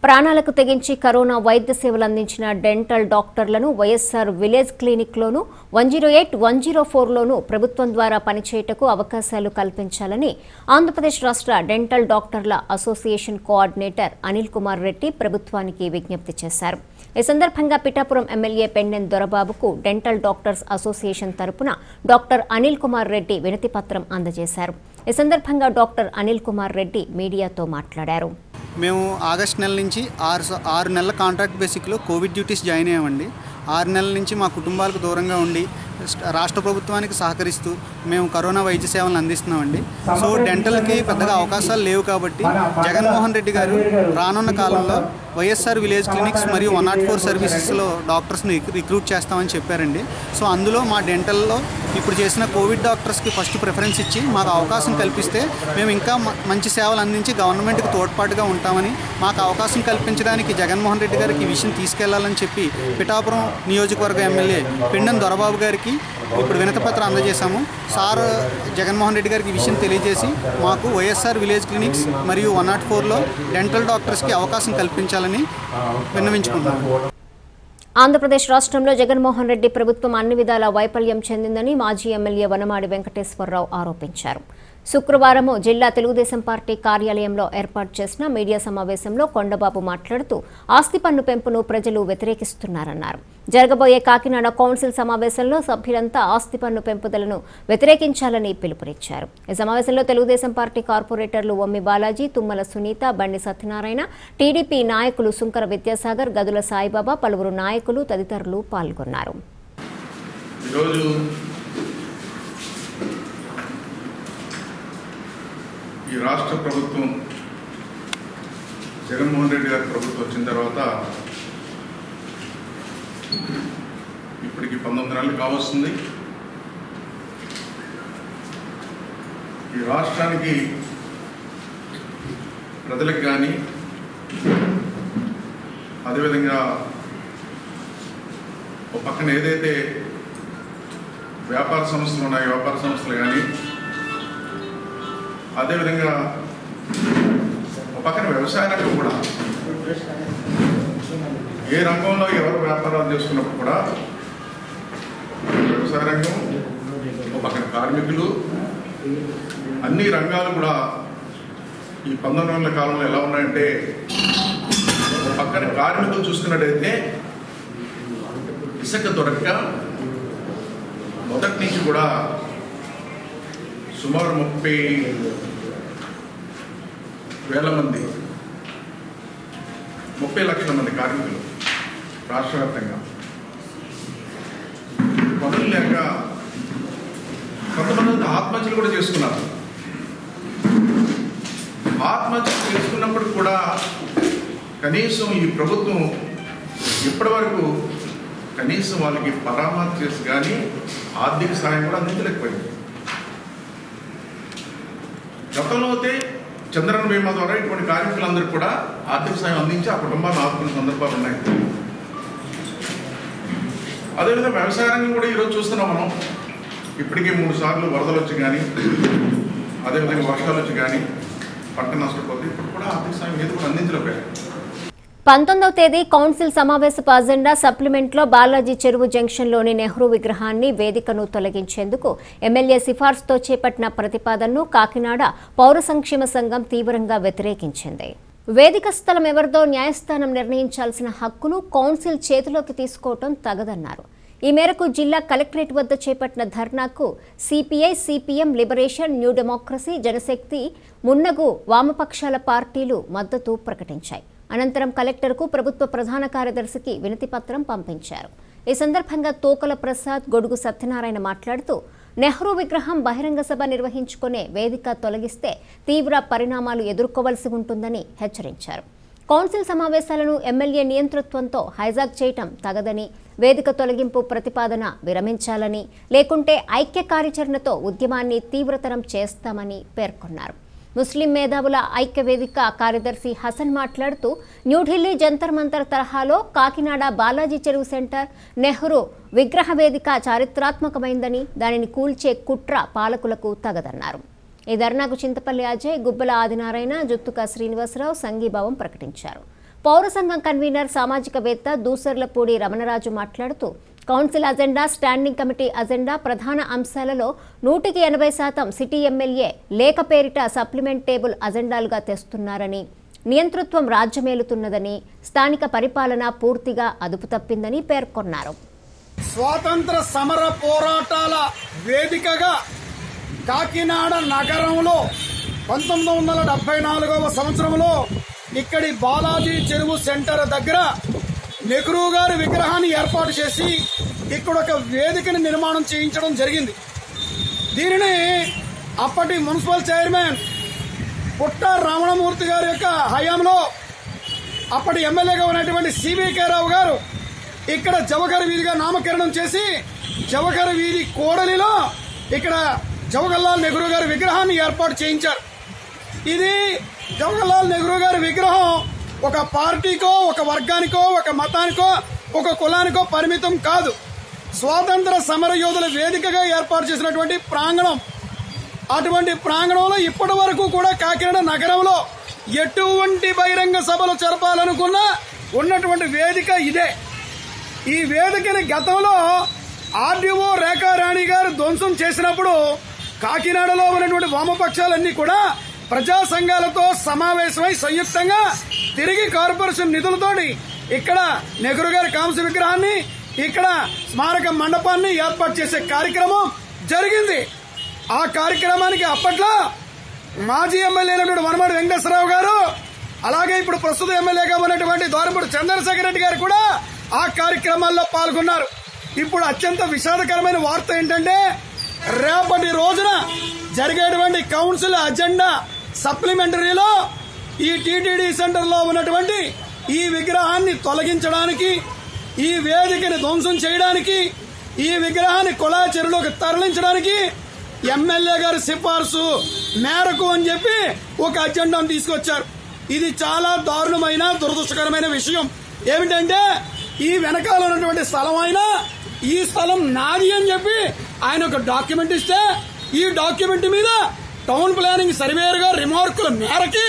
ప్రాణాలకు తెగించి కరోనా వైద్య సేవలు అందించిన డెంటల్ డాక్టర్లను వైఎస్ఆర్ విలేజ్ క్లినిక్లోను 108, 104లోనూ ప్రభుత్వం ద్వారా పనిచేయటకు అవకాశాలు కల్పించాలని ఆంధ్రప్రదేశ్ రాష్ట్ర డెంటల్ డాక్టర్ల అసోసియేషన్ కోఆర్డినేటర్ అనిల్ కుమార్ రెడ్డి ప్రభుత్వానికి విజ్ఞప్తి చేశారు. ఈ సందర్భంగా Pithapuram MLA Pendem దొరబాబుకు dental doctors association తరపున డాక్టర్ అనిల్ కుమార్ రెడ్డి వినతి పత్రం అందజేశారు. ఈ సందర్భంగా డాక్టర్ అనిల్ కుమార్ రెడ్డి మీడియాతో మాట్లాడారు. మేము ఆగస్ట్ నెల నుంచి 6 నెలల కాంట్రాక్ట్ బేసిక్లో కోవిడ్ డ్యూటీస్ జాయిన్ అయ్యామండి. 6 నెలల నుంచి మా కుటుంబాలకు దూరంగా ఉండి రాష్ట్ర ప్రభుత్వానికి సహకరిస్తూ మేము కరోనా వైద్య సేవలను అందిస్తున్నామండి. సో డెంటల్కి పెద్దగా అవకాశాలు లేవు కాబట్టి జగన్మోహన్ రెడ్డి గారు రానున్న కాలంలో వైఎస్ఆర్ విలేజ్ క్లినిక్స్ మరియు 104 సర్వీసెస్లో డాక్టర్స్ని రిక్రూట్ చేస్తామని చెప్పారండి. సో అందులో మా డెంటల్లో ఇప్పుడు చేసిన కోవిడ్ డాక్టర్స్కి ఫస్ట్ ప్రిఫరెన్స్ ఇచ్చి మాకు అవకాశం కల్పిస్తే మేము ఇంకా మంచి సేవలు అందించి గవర్నమెంట్కి తోడ్పాటుగా ఉంటామని, మాకు అవకాశం కల్పించడానికి జగన్మోహన్ రెడ్డి గారికి ఈ విషయం తీసుకెళ్లాలని చెప్పి పిఠాపురం నియోజకవర్గ ఎమ్మెల్యే పెండెం దొరబాబు గారికి ఇప్పుడు వినతిపత్రం అందజేశాము. సార్ జగన్మోహన్ రెడ్డి గారికి ఈ విషయం తెలియజేసి మాకు వైఎస్ఆర్ విలేజ్ క్లినిక్స్ మరియు 104లో డెంటల్ డాక్టర్స్కి అవకాశం కల్పించాలని విన్నవించుకుంటున్నాము. ఆంధ్రప్రదేశ్ రాష్ట్రంలో జగన్మోహన్ రెడ్డి ప్రభుత్వం అన్ని విధాలా వైఫల్యం చెందిందని మాజీ ఎమ్మెల్యే వనమాడి వెంకటేశ్వరరావు ఆరోపించారు. శుక్రవారం జిల్లా తెలుగుదేశం పార్టీ కార్యాలయంలో ఏర్పాటు చేసిన మీడియా సమావేశంలో కొండబాబు మాట్లాడుతూ ఆస్తి పన్ను పెంపును ప్రజలు వ్యతిరేకిస్తున్నారన్నారు. జరగబోయే కాకినాడ కౌన్సిల్ సమావేశంలో సభ్యులంతా ఆస్తి పన్ను పెంపుదలను వ్యతిరేకించాలని పిలుపునిచ్చారు. ఈ సమావేశంలో తెలుగుదేశం పార్టీ కార్పొరేటర్లు ఒమ్మి బాలాజీ, తుమ్మల సునీత, బండి సత్యనారాయణ, టీడీపీ నాయకులు సుంకర విద్యాసాగర్, గదుల సాయిబాబా, పలువురు నాయకులు తదితరులు పాల్గొన్నారు. ఈ రాష్ట్ర ప్రభుత్వం జగన్మోహన్ రెడ్డి గారి ప్రభుత్వం వచ్చిన తర్వాత ఇప్పటికి 19 నెలలు కావస్తుంది. ఈ రాష్ట్రానికి ప్రజలకు కానీ అదేవిధంగా ఒక పక్కన ఏదైతే వ్యాపార సంస్థలు ఉన్నాయో వ్యాపార సంస్థలు కానీ, అదేవిధంగా ఒక పక్కన వ్యవసాయ రంగం కూడా, ఏ రంగంలో ఎవరు వ్యాపారాలు చేసుకున్నప్పుడు కూడా వ్యవసాయ రంగం, ఒక పక్కన కార్మికులు, అన్ని రంగాలు కూడా ఈ 19 నెలల కాలంలో ఎలా ఉన్నాయంటే, ఒక పక్కన కార్మికులు చూసుకున్నట్టయితే ఇసుక దొరక్క మొదటి నుంచి కూడా సుమారు 30,000 మంది 30 లక్షల మంది కార్మికులు రాష్ట్ర వ్యాప్తంగా పనులు లేక కొంతమంది ఆత్మహత్యలు కూడా చేసుకున్నారు. ఆత్మహత్యలు చేసుకున్నప్పుడు కూడా కనీసం ఈ ప్రభుత్వం ఇప్పటి వరకు కనీసం వాళ్ళకి పరామర్శ చేసి కానీ ఆర్థిక సహాయం కూడా అందించలేకపోయింది. గతంలో అయితే చంద్రన్న బీమా ద్వారా ఇటువంటి కార్మికులందరూ కూడా ఆర్థిక సాయం అందించి ఆ కుటుంబాలను ఆదుకున్న సందర్భాలు ఉన్నాయి. అదేవిధంగా వ్యవసాయ రంగం కూడా ఈరోజు చూస్తున్నాం మనం. ఇప్పటికే 3 సార్లు వరదలు వచ్చి కానీ, అదేవిధంగా వర్షాలు వచ్చి కానీ పంట నష్టపోతే ఇప్పుడు కూడా ఆర్థిక సాయం ఏది కూడా అందించలేకపోయారు. 19వ తేదీ కౌన్సిల్ సమావేశపు అజెండా సప్లిమెంట్లో బాలాజీ చెరువు జంక్షన్లోని నెహ్రూ విగ్రహాన్ని, వేదికను తొలగించేందుకు ఎమ్మెల్యే సిఫార్సుతో చేపట్టిన ప్రతిపాదనను కాకినాడ పౌర సంక్షేమ సంఘం తీవ్రంగా వ్యతిరేకించింది. వేదిక స్థలం ఎవరిదో న్యాయస్థానం నిర్ణయించాల్సిన హక్కును కౌన్సిల్ చేతిలోకి తీసుకోవటం తగదన్నారు. ఈ మేరకు జిల్లా కలెక్టరేట్ వద్ద చేపట్టిన ధర్నాకు CPI, CPM, liberation, new democracy, Janashakti, మున్నగు వామపక్షాల పార్టీలు మద్దతు ప్రకటించాయి. అనంతరం కలెక్టర్కు ప్రభుత్వ ప్రధాన కార్యదర్శికి వినతిపత్రం పంపించారు. ఈ సందర్భంగా తోకల ప్రసాద్, గొడుగు సత్యనారాయణ మాట్లాడుతూ నెహ్రూ విగ్రహం బహిరంగ సభ నిర్వహించుకునే వేదిక తొలగిస్తే తీవ్ర పరిణామాలు ఎదుర్కోవలసి ఉంటుందని హెచ్చరించారు. కౌన్సిల్ సమావేశాలను ఎమ్మెల్యే నియంతృత్వంతో హైజాక్ చేయటం తగదని, వేదిక తొలగింపు ప్రతిపాదన విరమించాలని, లేకుంటే ఐక్య కార్యాచరణతో ఉద్యమాన్ని తీవ్రతరం చేస్తామని పేర్కొన్నారు. ముస్లిం మేధావుల ఐక్య వేదిక కార్యదర్శి హసన్ మాట్లాడుతూ న్యూఢిల్లీ జంతర్ మంతర్ తరహాలో కాకినాడ బాలాజీ చెరువు సెంటర్ నెహ్రూ విగ్రహ వేదిక చారిత్రాత్మకమైందని, దానిని కూల్చే కుట్ర పాలకులకు తగదన్నారు. ఈ ధర్నాకు చింతపల్లి అజయ్, గుబ్బల ఆదినారాయణ, జుత్తుక శ్రీనివాసరావు సంఘీభావం ప్రకటించారు. పౌర సంఘం కన్వీనర్, సామాజికవేత్త దూసర్లపూడి రమణరాజు మాట్లాడుతూ council agenda, standing committee agenda ప్రధాన అంశాలలో 180% సిటీ ఎమ్మెల్యే లేఖ పేరిట సప్లిమెంట్ టేబుల్ అజెండాలుగా తెస్తున్నారని, నియంతృత్వం రాజ్యమేలుతున్నదని, స్థానిక పరిపాలన పూర్తిగా అదుపు తప్పిందని పేర్కొన్నారు. స్వాతంత్ర సమర పోరాటాల వేదికగా కాకినాడ నగరంలో 1974వ సంవత్సరంలో ఇక్కడి బాలాజీ చెరువు సెంటర్ దగ్గర నెహ్రూ గారి విగ్రహాన్ని ఏర్పాటు చేసి ఇక్కడ ఒక వేదికని నిర్మాణం చేయించడం జరిగింది. దీనిని అప్పటి మున్సిపల్ చైర్మన్ పుట్ట రామణమూర్తి గారి యొక్క హయాంలో అప్పటి ఎమ్మెల్యేగా ఉన్నటువంటి సిబికే రావు గారు ఇక్కడ జవహర్ వీధిగా నామకరణం చేసి జవహర్ వీధి కోడలిలో ఇక్కడ జవహర్లాల్ నెహ్రూ గారి విగ్రహాన్ని ఏర్పాటు చేయించారు. ఇది జవహర్లాల్ నెహ్రూ గారి విగ్రహం ఒక పార్టీకో, ఒక వర్గానికో, ఒక మతానికో, ఒక కులానికో పరిమితం కాదు. స్వాతంత్ర సమర యోధుల వేదికగా ఏర్పాటు చేసినటువంటి ప్రాంగణం. అటువంటి ప్రాంగణంలో ఇప్పటి వరకు కూడా కాకినాడ నగరంలో ఎటువంటి బహిరంగ సభలు జరపాలనుకున్నా ఉన్నటువంటి వేదిక ఇదే. ఈ వేదికని గతంలో ఆర్డీఓ రేఖారాణి గారు ధ్వంసం చేసినప్పుడు కాకినాడలో ఉన్నటువంటి వామపక్షాలన్నీ కూడా ప్రజా సంఘాలతో సమావేశమై సంయుక్తంగా తిరిగి కార్పొరేషన్ నిధులతోటి ఇక్కడ నెహ్రూ గారి కాంస్య విగ్రహాన్ని, ఇక్కడ స్మారక మండపాన్ని ఏర్పాటు చేసే కార్యక్రమం జరిగింది. ఆ కార్యక్రమానికి అప్పట్లో మాజీ ఎమ్మెల్యే అయినటువంటి వనమాడి వెంకటేశ్వరరావు గారు, అలాగే ఇప్పుడు ప్రస్తుత ఎమ్మెల్యేగా ఉన్నటువంటి దోరంపూడి చంద్రశేఖర్ రెడ్డి గారు కూడా ఆ కార్యక్రమాల్లో పాల్గొన్నారు. ఇప్పుడు అత్యంత విషాదకరమైన వార్త ఏంటంటే రేపటి రోజున జరిగేటువంటి కౌన్సిల్ అజెండా సప్లిమెంటరీలో ఈ టీటీడీ సెంటర్లో ఉన్నటువంటి ఈ విగ్రహాన్ని తొలగించడానికి, ఈ వేదికని ధ్వంసం చేయడానికి, ఈ విగ్రహాన్ని కొలా చెరువులోకి తరలించడానికి ఎమ్మెల్యే గారి సిఫార్సు మేరకు అని చెప్పి ఒక అజెండాను తీసుకొచ్చారు. ఇది చాలా దారుణమైన, దురదృష్టకరమైన విషయం. ఏమిటంటే ఈ వెనకాల ఉన్నటువంటి స్థలం అయినా ఈ స్థలం నాది అని చెప్పి ఆయన ఒక డాక్యుమెంట్ ఇస్తే ఈ డాక్యుమెంట్ మీద టౌన్ ప్లానింగ్ సర్వేయర్ గారు రిమార్కుల మేరకి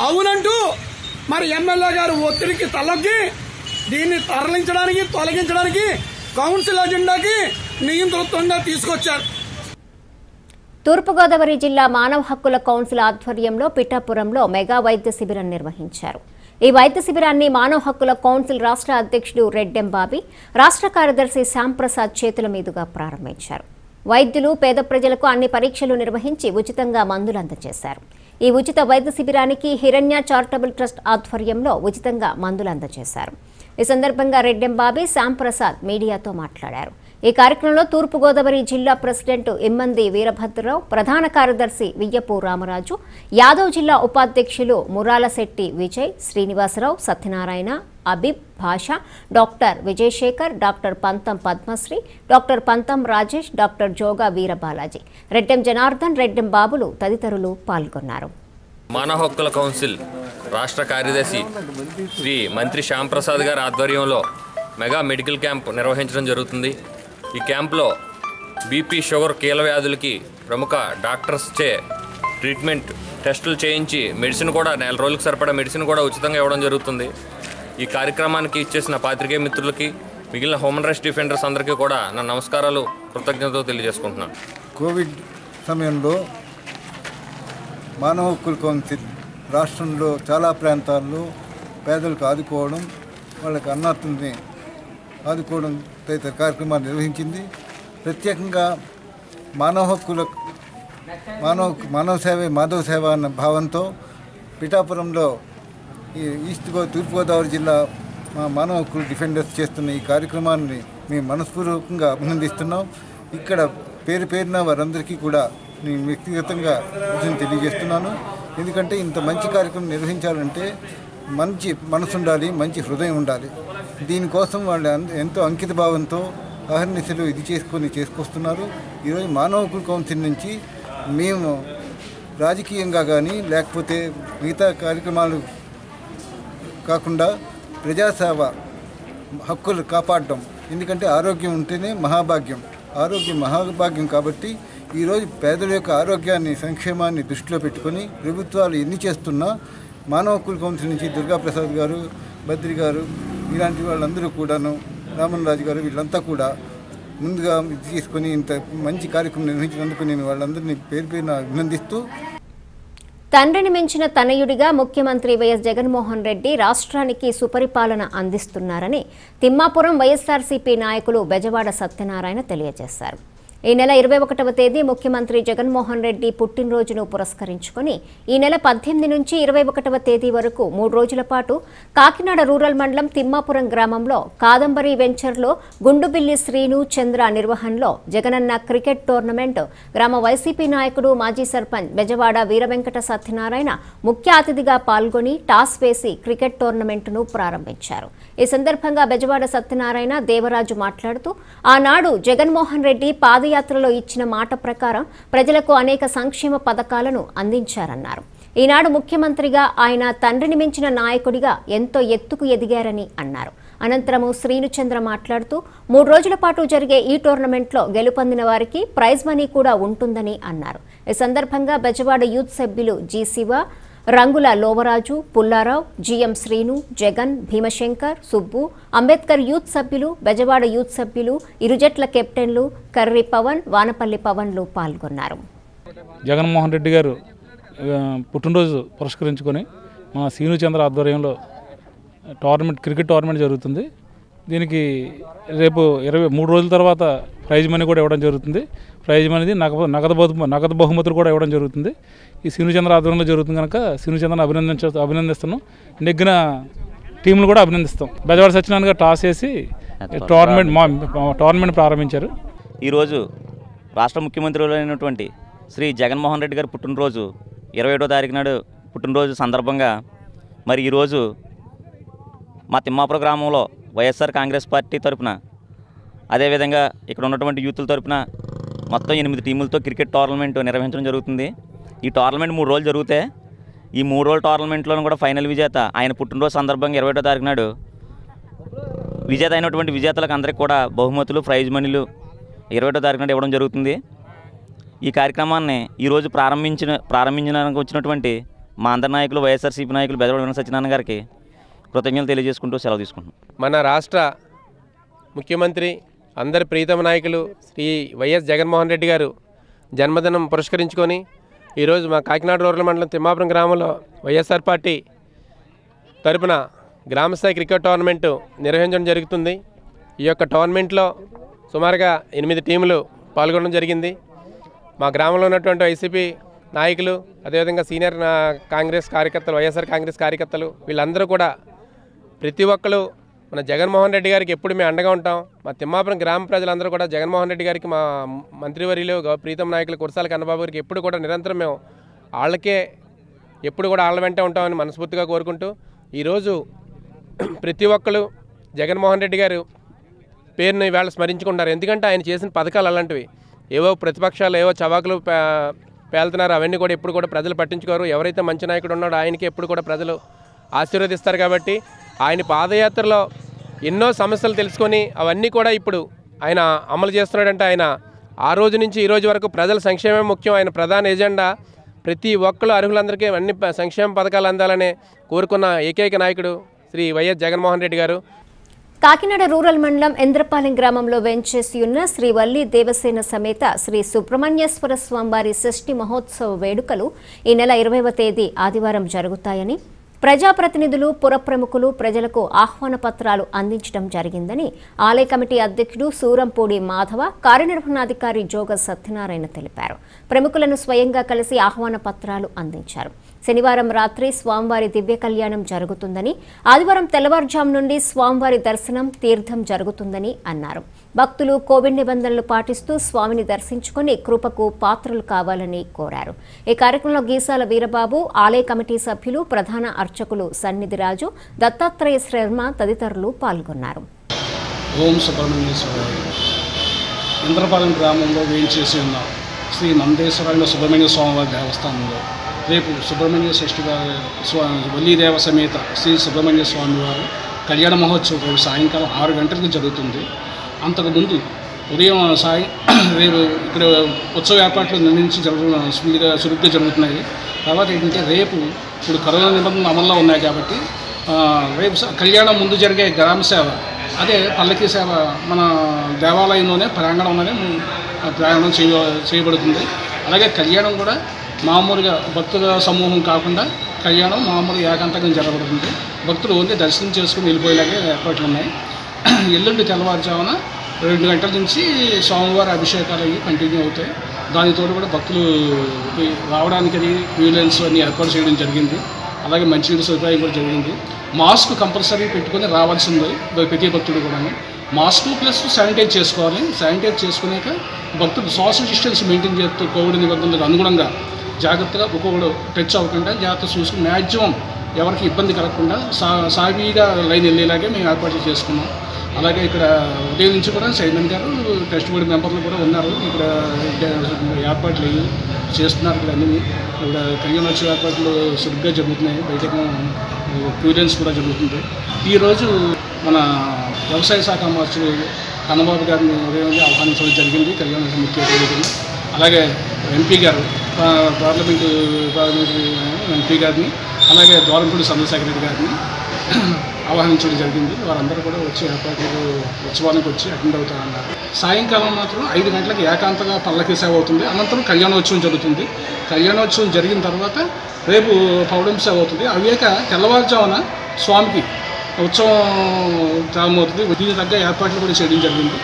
అవునంటూ మరి ఎమ్మెల్యే గారు ఒత్తిడికి తలొగ్గి దీన్ని తరలించడానికి, తొలగించడానికి కౌన్సిల్ అజెండాకి నియంతృత్వంగా తీసుకొచ్చారు. తూర్పుగోదావరి జిల్లా మానవ హక్కుల కౌన్సిల్ ఆధ్వర్యంలో పిఠాపురంలో మెగా వైద్య శిబిరం నిర్వహించారు. ఈ వైద్య శిబిరాన్ని మానవ హక్కుల కౌన్సిల్ రాష్ట్ర అధ్యక్షుడు రెడ్డెం బాబీ, రాష్ట్ర కార్యదర్శి శ్యాంప్రసాద్ చేతుల మీదుగా ప్రారంభించారు. వైద్యులు పేద ప్రజలకు అన్ని పరీక్షలు నిర్వహించి ఉచితంగా మందులు అందజేశారు. ఈ ఉచిత వైద్య శిబిరానికి హిరణ్య చారిటబుల్ ట్రస్ట్ ఆధ్వర్యంలో ఉచితంగా మందులు అందజేశారు. ఈ సందర్భంగా రెడ్డెం బాబీ, శ్యాంప్రసాద్ మీడియాతో మాట్లాడారు. ఈ కార్యక్రమంలో తూర్పుగోదావరి జిల్లా ప్రెసిడెంట్ ఇమ్మంది వీరభద్రరావు, ప్రధాన కార్యదర్శి వియ్యపు రామరాజు, యాదవ్ జిల్లా ఉపాధ్యక్షులు మురాలశెట్టి విజయ్, శ్రీనివాసరావు, సత్యనారాయణ, అబిబ్, భాష, డాక్టర్ విజయశేఖర్, డాక్టర్ పంతం పద్మశ్రీ, డాక్టర్ పంతం రాజేష్, డాక్టర్ జోగా వీరబాలాజీ, రెడ్డెం జనార్దన్, రెడ్డెం బాబులు తదితరులు పాల్గొన్నారు. మానవ హక్కుల కౌన్సిల్ రాష్ట్ర కార్యదర్శి శ్రీ మంత్రి శ్యాంప్రసాద్ గారి ఆధ్వర్యంలో మెగా మెడికల్ క్యాంప్ నిర్వహించడం జరుగుతుంది. ఈ క్యాంప్లో బీపీ, షుగర్, కీళ్ళ వ్యాధులకి ప్రముఖ డాక్టర్స్చే ట్రీట్మెంట్ టెస్టులు చేయించి మెడిసిన్ కూడా 4 రోజులకు సరిపడా మెడిసిన్ కూడా ఉచితంగా ఇవ్వడం జరుగుతుంది. ఈ కార్యక్రమానికి ఇచ్చేసిన పాత్రికేయ మిత్రులకి, మిగిలిన హ్యూమన్ రైట్స్ డిఫెండర్స్ అందరికీ కూడా నా నమస్కారాలు, కృతజ్ఞతలు తెలియజేసుకుంటున్నాను. కోవిడ్ సమయంలో మానవ హక్కుల కౌన్సిల్ రాష్ట్రంలో చాలా ప్రాంతాల్లో పేదలకు ఆదుకోవడం, వాళ్ళకి అన్నార్థుల్ని ఆదుకోవడం తదితర కార్యక్రమాలు నిర్వహించింది. ప్రత్యేకంగా మానవ సేవే మాధవ సేవ అన్న భావంతో పిఠాపురంలో ఈ తూర్పుగోదావరి జిల్లా మానవ హక్కుల డిఫెండర్స్ చేస్తున్న ఈ కార్యక్రమాన్ని మేము మనస్పూర్వకంగా అభినందిస్తున్నాం. ఇక్కడ పేరున వారందరికీ కూడా నేను వ్యక్తిగతంగా తెలియజేస్తున్నాను. ఎందుకంటే ఇంత మంచి కార్యక్రమం నిర్వహించాలంటే మంచి మనసు ఉండాలి, మంచి హృదయం ఉండాలి. దీనికోసం వాళ్ళు ఎంతో అంకిత భావంతో అహర్నిశలు ఇది చేసుకొస్తున్నారు. ఈరోజు మానవ హక్కుల కౌన్సిల్ నుంచి మేము రాజకీయంగా కానీ లేకపోతే మిగతా కార్యక్రమాలు కాకుండా ప్రజాసేవ, హక్కులు కాపాడడం, ఎందుకంటే ఆరోగ్యం ఉంటేనే మహాభాగ్యం, ఆరోగ్యం మహాభాగ్యం. కాబట్టి ఈరోజు పేదల యొక్క ఆరోగ్యాన్ని, సంక్షేమాన్ని దృష్టిలో పెట్టుకొని ప్రభుత్వాలు ఎన్ని చేస్తున్నా మానవ హక్కుల కౌన్సిల్ నుంచి దుర్గాప్రసాద్ గారు, బద్రి గారు, ఇలాంటి వాళ్ళందరూ కూడాను, రామన్ రాజు గారు, వీళ్ళంతా కూడా ముందుగా ఇది తీసుకొని ఇంత మంచి కార్యక్రమం నిర్వహించినందుకు నేను వాళ్ళందరినీ పేరున అభినందిస్తూ, తండ్రిని మించిన తనయుడిగా ముఖ్యమంత్రి వైఎస్ జగన్మోహన్ రెడ్డి రాష్ట్రానికి సుపరిపాలన అందిస్తున్నారని తిమ్మాపురం వైఎస్ఆర్సీపీ నాయకులు బెజవాడ సత్యనారాయణ తెలియజేశారు. ఈ నెల 21వ తేదీ ముఖ్యమంత్రి జగన్మోహన్ రెడ్డి పుట్టినరోజును పురస్కరించుకొని ఈ నెల 18 నుంచి 21వ తేదీ వరకు 3 రోజుల పాటు కాకినాడ రూరల్ మండలం తిమ్మాపురం గ్రామంలో కాదంబరి వెంచర్లో గుండుబిల్లి శ్రీను చంద్ర నిర్వహణలో జగనన్న క్రికెట్ టోర్నమెంట్ గ్రామ వైసీపీ నాయకుడు మాజీ సర్పంచ్ బెజవాడ వీరవెంకట సత్యనారాయణ ముఖ్య అతిథిగా పాల్గొని టాస్ వేసి క్రికెట్ టోర్నమెంట్ను ప్రారంభించారు. ఈ సందర్భంగా బెజవాడ సత్యనారాయణ దేవరాజు మాట్లాడుతూ ఆనాడు జగన్మోహన్ రెడ్డి పాదయాత్రలో ఇచ్చిన మాట ప్రకారం ప్రజలకు అనేక సంక్షేమ పథకాలను అందించారన్నారు. ఈనాడు ముఖ్యమంత్రిగా ఆయన తండ్రిని మించిన నాయకుడిగా ఎంతో ఎత్తుకు ఎదిగారని అన్నారు. అనంతరము శ్రీనుచంద్ర మాట్లాడుతూ 3 రోజుల పాటు జరిగే ఈ టోర్నమెంట్లో గెలుపొందిన వారికి ప్రైజ్ మనీ కూడా ఉంటుందని అన్నారు. ఈ సందర్భంగా బెజవాడ యూత్ సభ్యులు జి శివ, రంగుల లోవరాజు, పుల్లారావు, జిఎం శ్రీను, జగన్, భీమశంకర్, సుబ్బు, అంబేద్కర్ యూత్ సభ్యులు, బెజవాడ యూత్ సభ్యులు, ఇరు జట్ల కెప్టెన్లు కర్రి పవన్, వానపల్లి పవన్లు పాల్గొన్నారు. జగన్మోహన్ రెడ్డి గారు పుట్టినరోజు పురస్కరించుకొని మన శ్రీనుచంద్ర ఆధ్వర్యంలో క్రికెట్ టోర్నమెంట్ జరుగుతుంది. దీనికి రేపు 23 రోజుల తర్వాత ప్రైజ్ మనీ కూడా ఇవ్వడం జరుగుతుంది. ప్రైజ్ మనీ నగదు బహుమతులు కూడా ఇవ్వడం జరుగుతుంది. ఈ శ్రీనుచంద్ర ఆధ్వర్యంలో జరుగుతుంది కనుక శ్రీనుచంద్రను అభినందిస్తున్నాం. నెగ్గిన టీంలు కూడా అభినందిస్తాం. బెజవాడ సత్యనారాయణ గారు టాస్ వేసి టోర్నమెంట్ ప్రారంభించారు. ఈరోజు రాష్ట్ర ముఖ్యమంత్రులు అయినటువంటి శ్రీ జగన్మోహన్ రెడ్డి గారి పుట్టినరోజు 27వ తారీఖు నాడు పుట్టినరోజు సందర్భంగా మరి ఈరోజు మా తిమ్మాపురం గ్రామంలో వైఎస్ఆర్ కాంగ్రెస్ పార్టీ తరఫున, అదేవిధంగా ఇక్కడ ఉన్నటువంటి యూతుల తరఫున మొత్తం 8 టీములతో క్రికెట్ టోర్నమెంట్ నిర్వహించడం జరుగుతుంది. ఈ టోర్నమెంట్ 3 రోజులు జరిగితే ఈ 3 రోజుల టోర్నమెంట్లోనూ కూడా ఫైనల్ విజేత ఆయన పుట్టినరోజు సందర్భంగా 27వ తారీఖు నాడు విజేత అయినటువంటి విజేతలకు అందరికీ కూడా బహుమతులు, ప్రైజ్ మనీలు 27వ తారీఖు నాడు ఇవ్వడం జరుగుతుంది. ఈ కార్యక్రమాన్ని ఈరోజు ప్రారంభించడానికి వచ్చినటువంటి మా అందరి నాయకులు, వైఎస్ఆర్సీపీ నాయకులు బెజవాడ సత్యనారాయణ గారికి కృతజ్ఞతలు తెలియజేసుకుంటూ సెలవు తీసుకుంటున్నాం. మన రాష్ట్ర ముఖ్యమంత్రి, అందరి ప్రీతమ నాయకులు శ్రీ వైఎస్ జగన్మోహన్ రెడ్డి గారు జన్మదినం పురస్కరించుకొని ఈరోజు మా కాకినాడ రూరల్ మండలం తిమ్మాపురం గ్రామంలో వైఎస్ఆర్ పార్టీ తరపున గ్రామస్థాయి క్రికెట్ టోర్నమెంట్ నిర్వహించడం జరుగుతుంది. ఈ యొక్క టోర్నమెంట్లో సుమారుగా 8 టీములు పాల్గొనడం జరిగింది. మా గ్రామంలో ఉన్నటువంటి వైసీపీ నాయకులు, అదేవిధంగా సీనియర్ కాంగ్రెస్ కార్యకర్తలు, వైఎస్ఆర్ కాంగ్రెస్ కార్యకర్తలు, వీళ్ళందరూ కూడా ప్రతి ఒక్కరు మన జగన్మోహన్ రెడ్డి గారికి ఎప్పుడు మేము అండగా ఉంటాం. మా తిమ్మాపురం గ్రామ ప్రజలందరూ కూడా జగన్మోహన్ రెడ్డి గారికి, మా మంత్రివర్యులు ప్రీతం నాయకులు కురసాల కన్నబాబు గారికి ఎప్పుడు కూడా నిరంతరం మేము వాళ్ళకే ఎప్పుడు కూడా వాళ్ళ వెంటే ఉంటామని మనస్ఫూర్తిగా కోరుకుంటూ ఈరోజు ప్రతి ఒక్కరు జగన్మోహన్ రెడ్డి గారు పేరుని ఇవాళ స్మరించుకుంటారు. ఎందుకంటే ఆయన చేసిన పథకాలు అలాంటివి. ఏవో ప్రతిపక్షాలు ఏవో చవాకులు పేలుతున్నారు, అవన్నీ కూడా ఎప్పుడు కూడా ప్రజలు పట్టించుకోరు. ఎవరైతే మంచి నాయకుడు ఉన్నాడో ఆయనకి ఎప్పుడు కూడా ప్రజలు ఆశీర్వదిస్తారు. కాబట్టి ఆయన పాదయాత్రలో ఎన్నో సమస్యలు తెలుసుకొని అవన్నీ కూడా ఇప్పుడు ఆయన అమలు చేస్తున్నాడంటే ఆయన ఆ రోజు నుంచి ఈ రోజు వరకు ప్రజల సంక్షేమం ముఖ్యం. ఆయన ప్రధాన ఎజెండా ప్రతి ఒక్కరు అర్హులందరికీ అన్ని సంక్షేమ పథకాలు అందాలనే కోరుకున్న ఏకైక నాయకుడు శ్రీ వైఎస్ జగన్మోహన్ రెడ్డి గారు. కాకినాడ రూరల్ మండలం ఎంద్రపాలెం గ్రామంలో వెంచేసి ఉన్న శ్రీ వల్లి దేవసేన సమేత శ్రీ సుబ్రహ్మణ్యేశ్వర స్వామివారి షష్ఠి మహోత్సవ వేడుకలు ఈ నెల 20వ తేదీ ఆదివారం జరుగుతాయని ప్రజాప్రతినిధులు పురప్రముఖులు ప్రజలకు ఆహ్వాన పత్రాలు అందించడం జరిగిందని ఆలయ కమిటీ అధ్యక్షుడు సూరంపూడి మాధవ కార్యనిర్వహణాధికారి జోగ సత్యనారాయణ తెలిపారు. ప్రముఖులను స్వయంగా కలిసి ఆహ్వాన పత్రాలు అందించారు. శనివారం రాత్రి స్వామివారి దివ్య కళ్యాణం జరుగుతుందని, ఆదివారం తెల్లవారుజాము నుండి స్వామివారి దర్శనం తీర్థం జరుగుతుందని అన్నారు. భక్తులు కోవిడ్ నిబంధనలు పాటిస్తూ స్వామిని దర్శించుకుని కృపకు పాత్రలు కావాలని కోరారు. ఈ కార్యక్రమంలో గీసాల వీరబాబు, ఆలయ కమిటీ సభ్యులు, ప్రధాన అర్చకులు సన్నిధి రాజు, దత్తాత్రేయ శర్మ తదితరులు పాల్గొన్నారు. ఓం సుబ్రహ్మణ్యేశ్వర ఇంద్రపాలెం గ్రామంలో వేయించేసి ఉన్న శ్రీ నందేశ్వర సుబ్రహ్మణ్య స్వామివారి దేవస్థానంలో రేపు సుబ్రహ్మణ్య షష్ఠి వల్లీ దేవ సమేత శ్రీ సుబ్రహ్మణ్య స్వామి వారు కళ్యాణ మహోత్సవం రేపు సాయంకాలం 6 గంటలకు జరుగుతుంది. అంతకుముందు ఉదయం రేపు ఇక్కడ ఉత్సవ ఏర్పాట్లు నిర్ణయించి చురుగ్గా జరుగుతున్నాయి. తర్వాత ఏంటంటే రేపు ఇప్పుడు కరోనా నిబంధనలు అమల్లో ఉన్నాయి కాబట్టి రేపు కళ్యాణం ముందు జరిగే గ్రామ సేవ, అదే పల్లకి సేవ మన దేవాలయంలోనే ప్రాంగణంలోనే ప్రయాణం చేయబడుతుంది. అలాగే కళ్యాణం కూడా మామూలుగా భక్తుల సమూహం కాకుండా కళ్యాణం మామూలు ఏకాంతంగా జరగబడుతుంది. భక్తులు ఓన్లీ దర్శనం చేసుకుని వెళ్ళిపోయేలాగే ఏర్పాట్లు ఉన్నాయి. ఎల్లుండి తెల్లవారుజామున 2 గంటల నుంచి స్వామివారి అభిషేకాలు అవి కంటిన్యూ అవుతాయి. దానితో కూడా భక్తులు రావడానికి అంబులెన్స్ అన్ని ఏర్పాటు చేయడం జరిగింది. అలాగే మంచినీటి సదుపాయం కూడా జరిగింది. మాస్క్ కంపల్సరీ పెట్టుకుని రావాల్సింది ప్రతి భక్తుడు కూడా. మాస్క్ ప్లస్ శానిటైజ్ చేసుకోవాలి. శానిటైజ్ చేసుకున్నాక భక్తులు సోషల్ డిస్టెన్స్ మెయింటైన్ చేస్తూ కోవిడ్ నిబంధనలకు అనుగుణంగా జాగ్రత్తగా ఒక్కొక్కడు టచ్ అవ్వకుండా జాగ్రత్త చూసుకుని మ్యాక్సిమం ఎవరికి ఇబ్బంది కలగకుండా సాఫీగా లైన్ వెళ్ళేలాగే మేము ఏర్పాట్లు చేసుకున్నాం. అలాగే ఇక్కడ ఉదయం నుంచి కూడా చైర్మన్ గారు, ట్రస్ట్ బోర్డు మెంబర్లు కూడా ఉన్నారు. ఇక్కడ ఏర్పాట్లు చేస్తున్నారు. ఇక్కడ అన్ని ఇక్కడ కళ్యాణోత్సవ ఏర్పాట్లు సులువుగా జరుగుతున్నాయి. బయటకు క్యూరెన్స్ కూడా జరుగుతుంది. ఈరోజు మన వ్యవసాయ శాఖ మంత్రి కన్నబాబు గారిని ఉదయం ఆహ్వానించడం జరిగింది కళ్యాణోత్సవ ముఖ్య అతిథిగా. అలాగే ఎంపీ గారు, పార్లమెంటు ఎంపీ గారిని, అలాగే ద్వారంపూడి సంఘ సెక్రటరీ గారిని ఆహ్వానించడం జరిగింది. వారందరూ కూడా వచ్చి ఏర్పాట్లు ఉత్సవానికి వచ్చి అటెండ్ అవుతారన్నారు. సాయంకాలం మాత్రం 5 గంటలకు ఏకాంతంగా పల్లకి సేవ అవుతుంది. అనంతరం కళ్యాణోత్సవం జరుగుతుంది. కళ్యాణోత్సవం జరిగిన తర్వాత రేపు పౌడం సేవ అవుతుంది. అవేక తెల్లవారుజామున స్వామికి ఉత్సవం ప్రారంభమవుతుంది. దీనికి తగ్గ ఏర్పాట్లు కూడా చేయడం జరిగింది.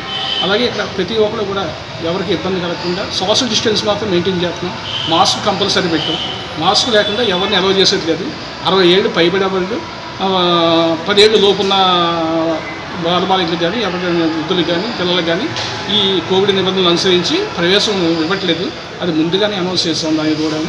అలాగే ఇక్కడ ప్రతి ఒక్కరు కూడా ఎవరికి ఇబ్బంది కలగకుండా సోషల్ డిస్టెన్స్ మాత్రం మెయింటైన్ చేస్తున్నాం. మాస్క్ కంపల్సరీ పెట్టాం. మాస్క్ లేకుండా ఎవరిని అలౌ చేసేది లేదు. 60 ఏళ్ళు పైబడిన వాళ్ళు, 10 ఏళ్ళు లోపున్న బాలబాలికలకు కానీ, ఎవరికైనా వృద్ధులకు కానీ, పిల్లలకు కానీ ఈ కోవిడ్ నిబంధనలు అనుసరించి ప్రవేశం ఇవ్వట్లేదు. అది ముందుగానే అనౌన్స్ చేస్తాం. దానికి కూడా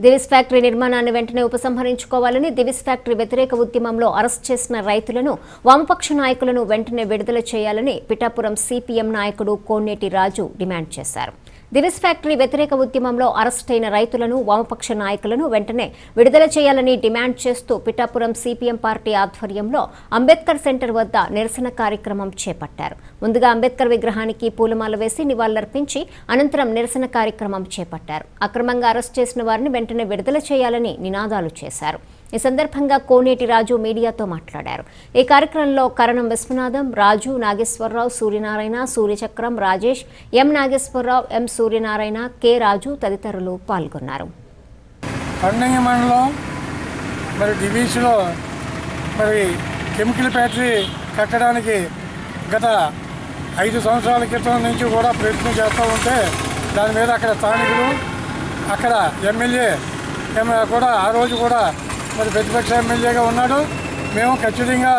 దివిస్ ఫ్యాక్టరీ నిర్మాణాన్ని వెంటనే ఉపసంహరించుకోవాలని, దివిస్ ఫ్యాక్టరీ వ్యతిరేక ఉద్యమంలో అరెస్ట్ చేసిన రైతులను, వామపక్ష నాయకులను వెంటనే విడుదల చేయాలని పిఠాపురం సిపిఎం నాయకుడు కోనేటి రాజు డిమాండ్ చేశారు. దివిస్ ఫ్యాక్టరీ వ్యతిరేక ఉద్యమంలో అరెస్ట్ అయిన రైతులను, వామపక్ష నాయకులను వెంటనే విడుదల చేయాలని డిమాండ్ చేస్తూ పిఠాపురం సిపిఎం పార్టీ ఆధ్వర్యంలో అంబేద్కర్ సెంటర్ వద్ద నిరసన కార్యక్రమం చేపట్టారు. ముందుగా అంబేద్కర్ విగ్రహానికి పూలమాల వేసి నివాళులర్పించి అనంతరం నిరసన కార్యక్రమం చేపట్టారు. అక్రమంగా అరెస్ట్ చేసిన వారిని వెంటనే విడుదల చేయాలని నినాదాలు చేశారు. ఈ సందర్భంగా కోనేటి రాజు మీడియాతో మాట్లాడారు. ఈ కార్యక్రమంలో కరణం విశ్వనాథం, రాజు, నాగేశ్వరరావు, సూర్యనారాయణ, సూర్యచక్రం, రాజేష్, ఎం నాగేశ్వరరావు, ఎం సూర్యనారాయణ, కె రాజు తదితరులు పాల్గొన్నారు. పండంగి మండలం మరి డివిజన్లో మరి కెమికల్ ఫ్యాక్టరీ కట్టడానికి గత 5 సంవత్సరాల క్రితం నుంచి కూడా ప్రయత్నం చేస్తూ ఉంటే దాని మీద అక్కడ స్థానికులు, అక్కడ ఎమ్మెల్యే కూడా ఆ రోజు కూడా మరి ప్రతిపక్ష ఎమ్మెల్యేగా ఉన్నాడు. మేము ఖచ్చితంగా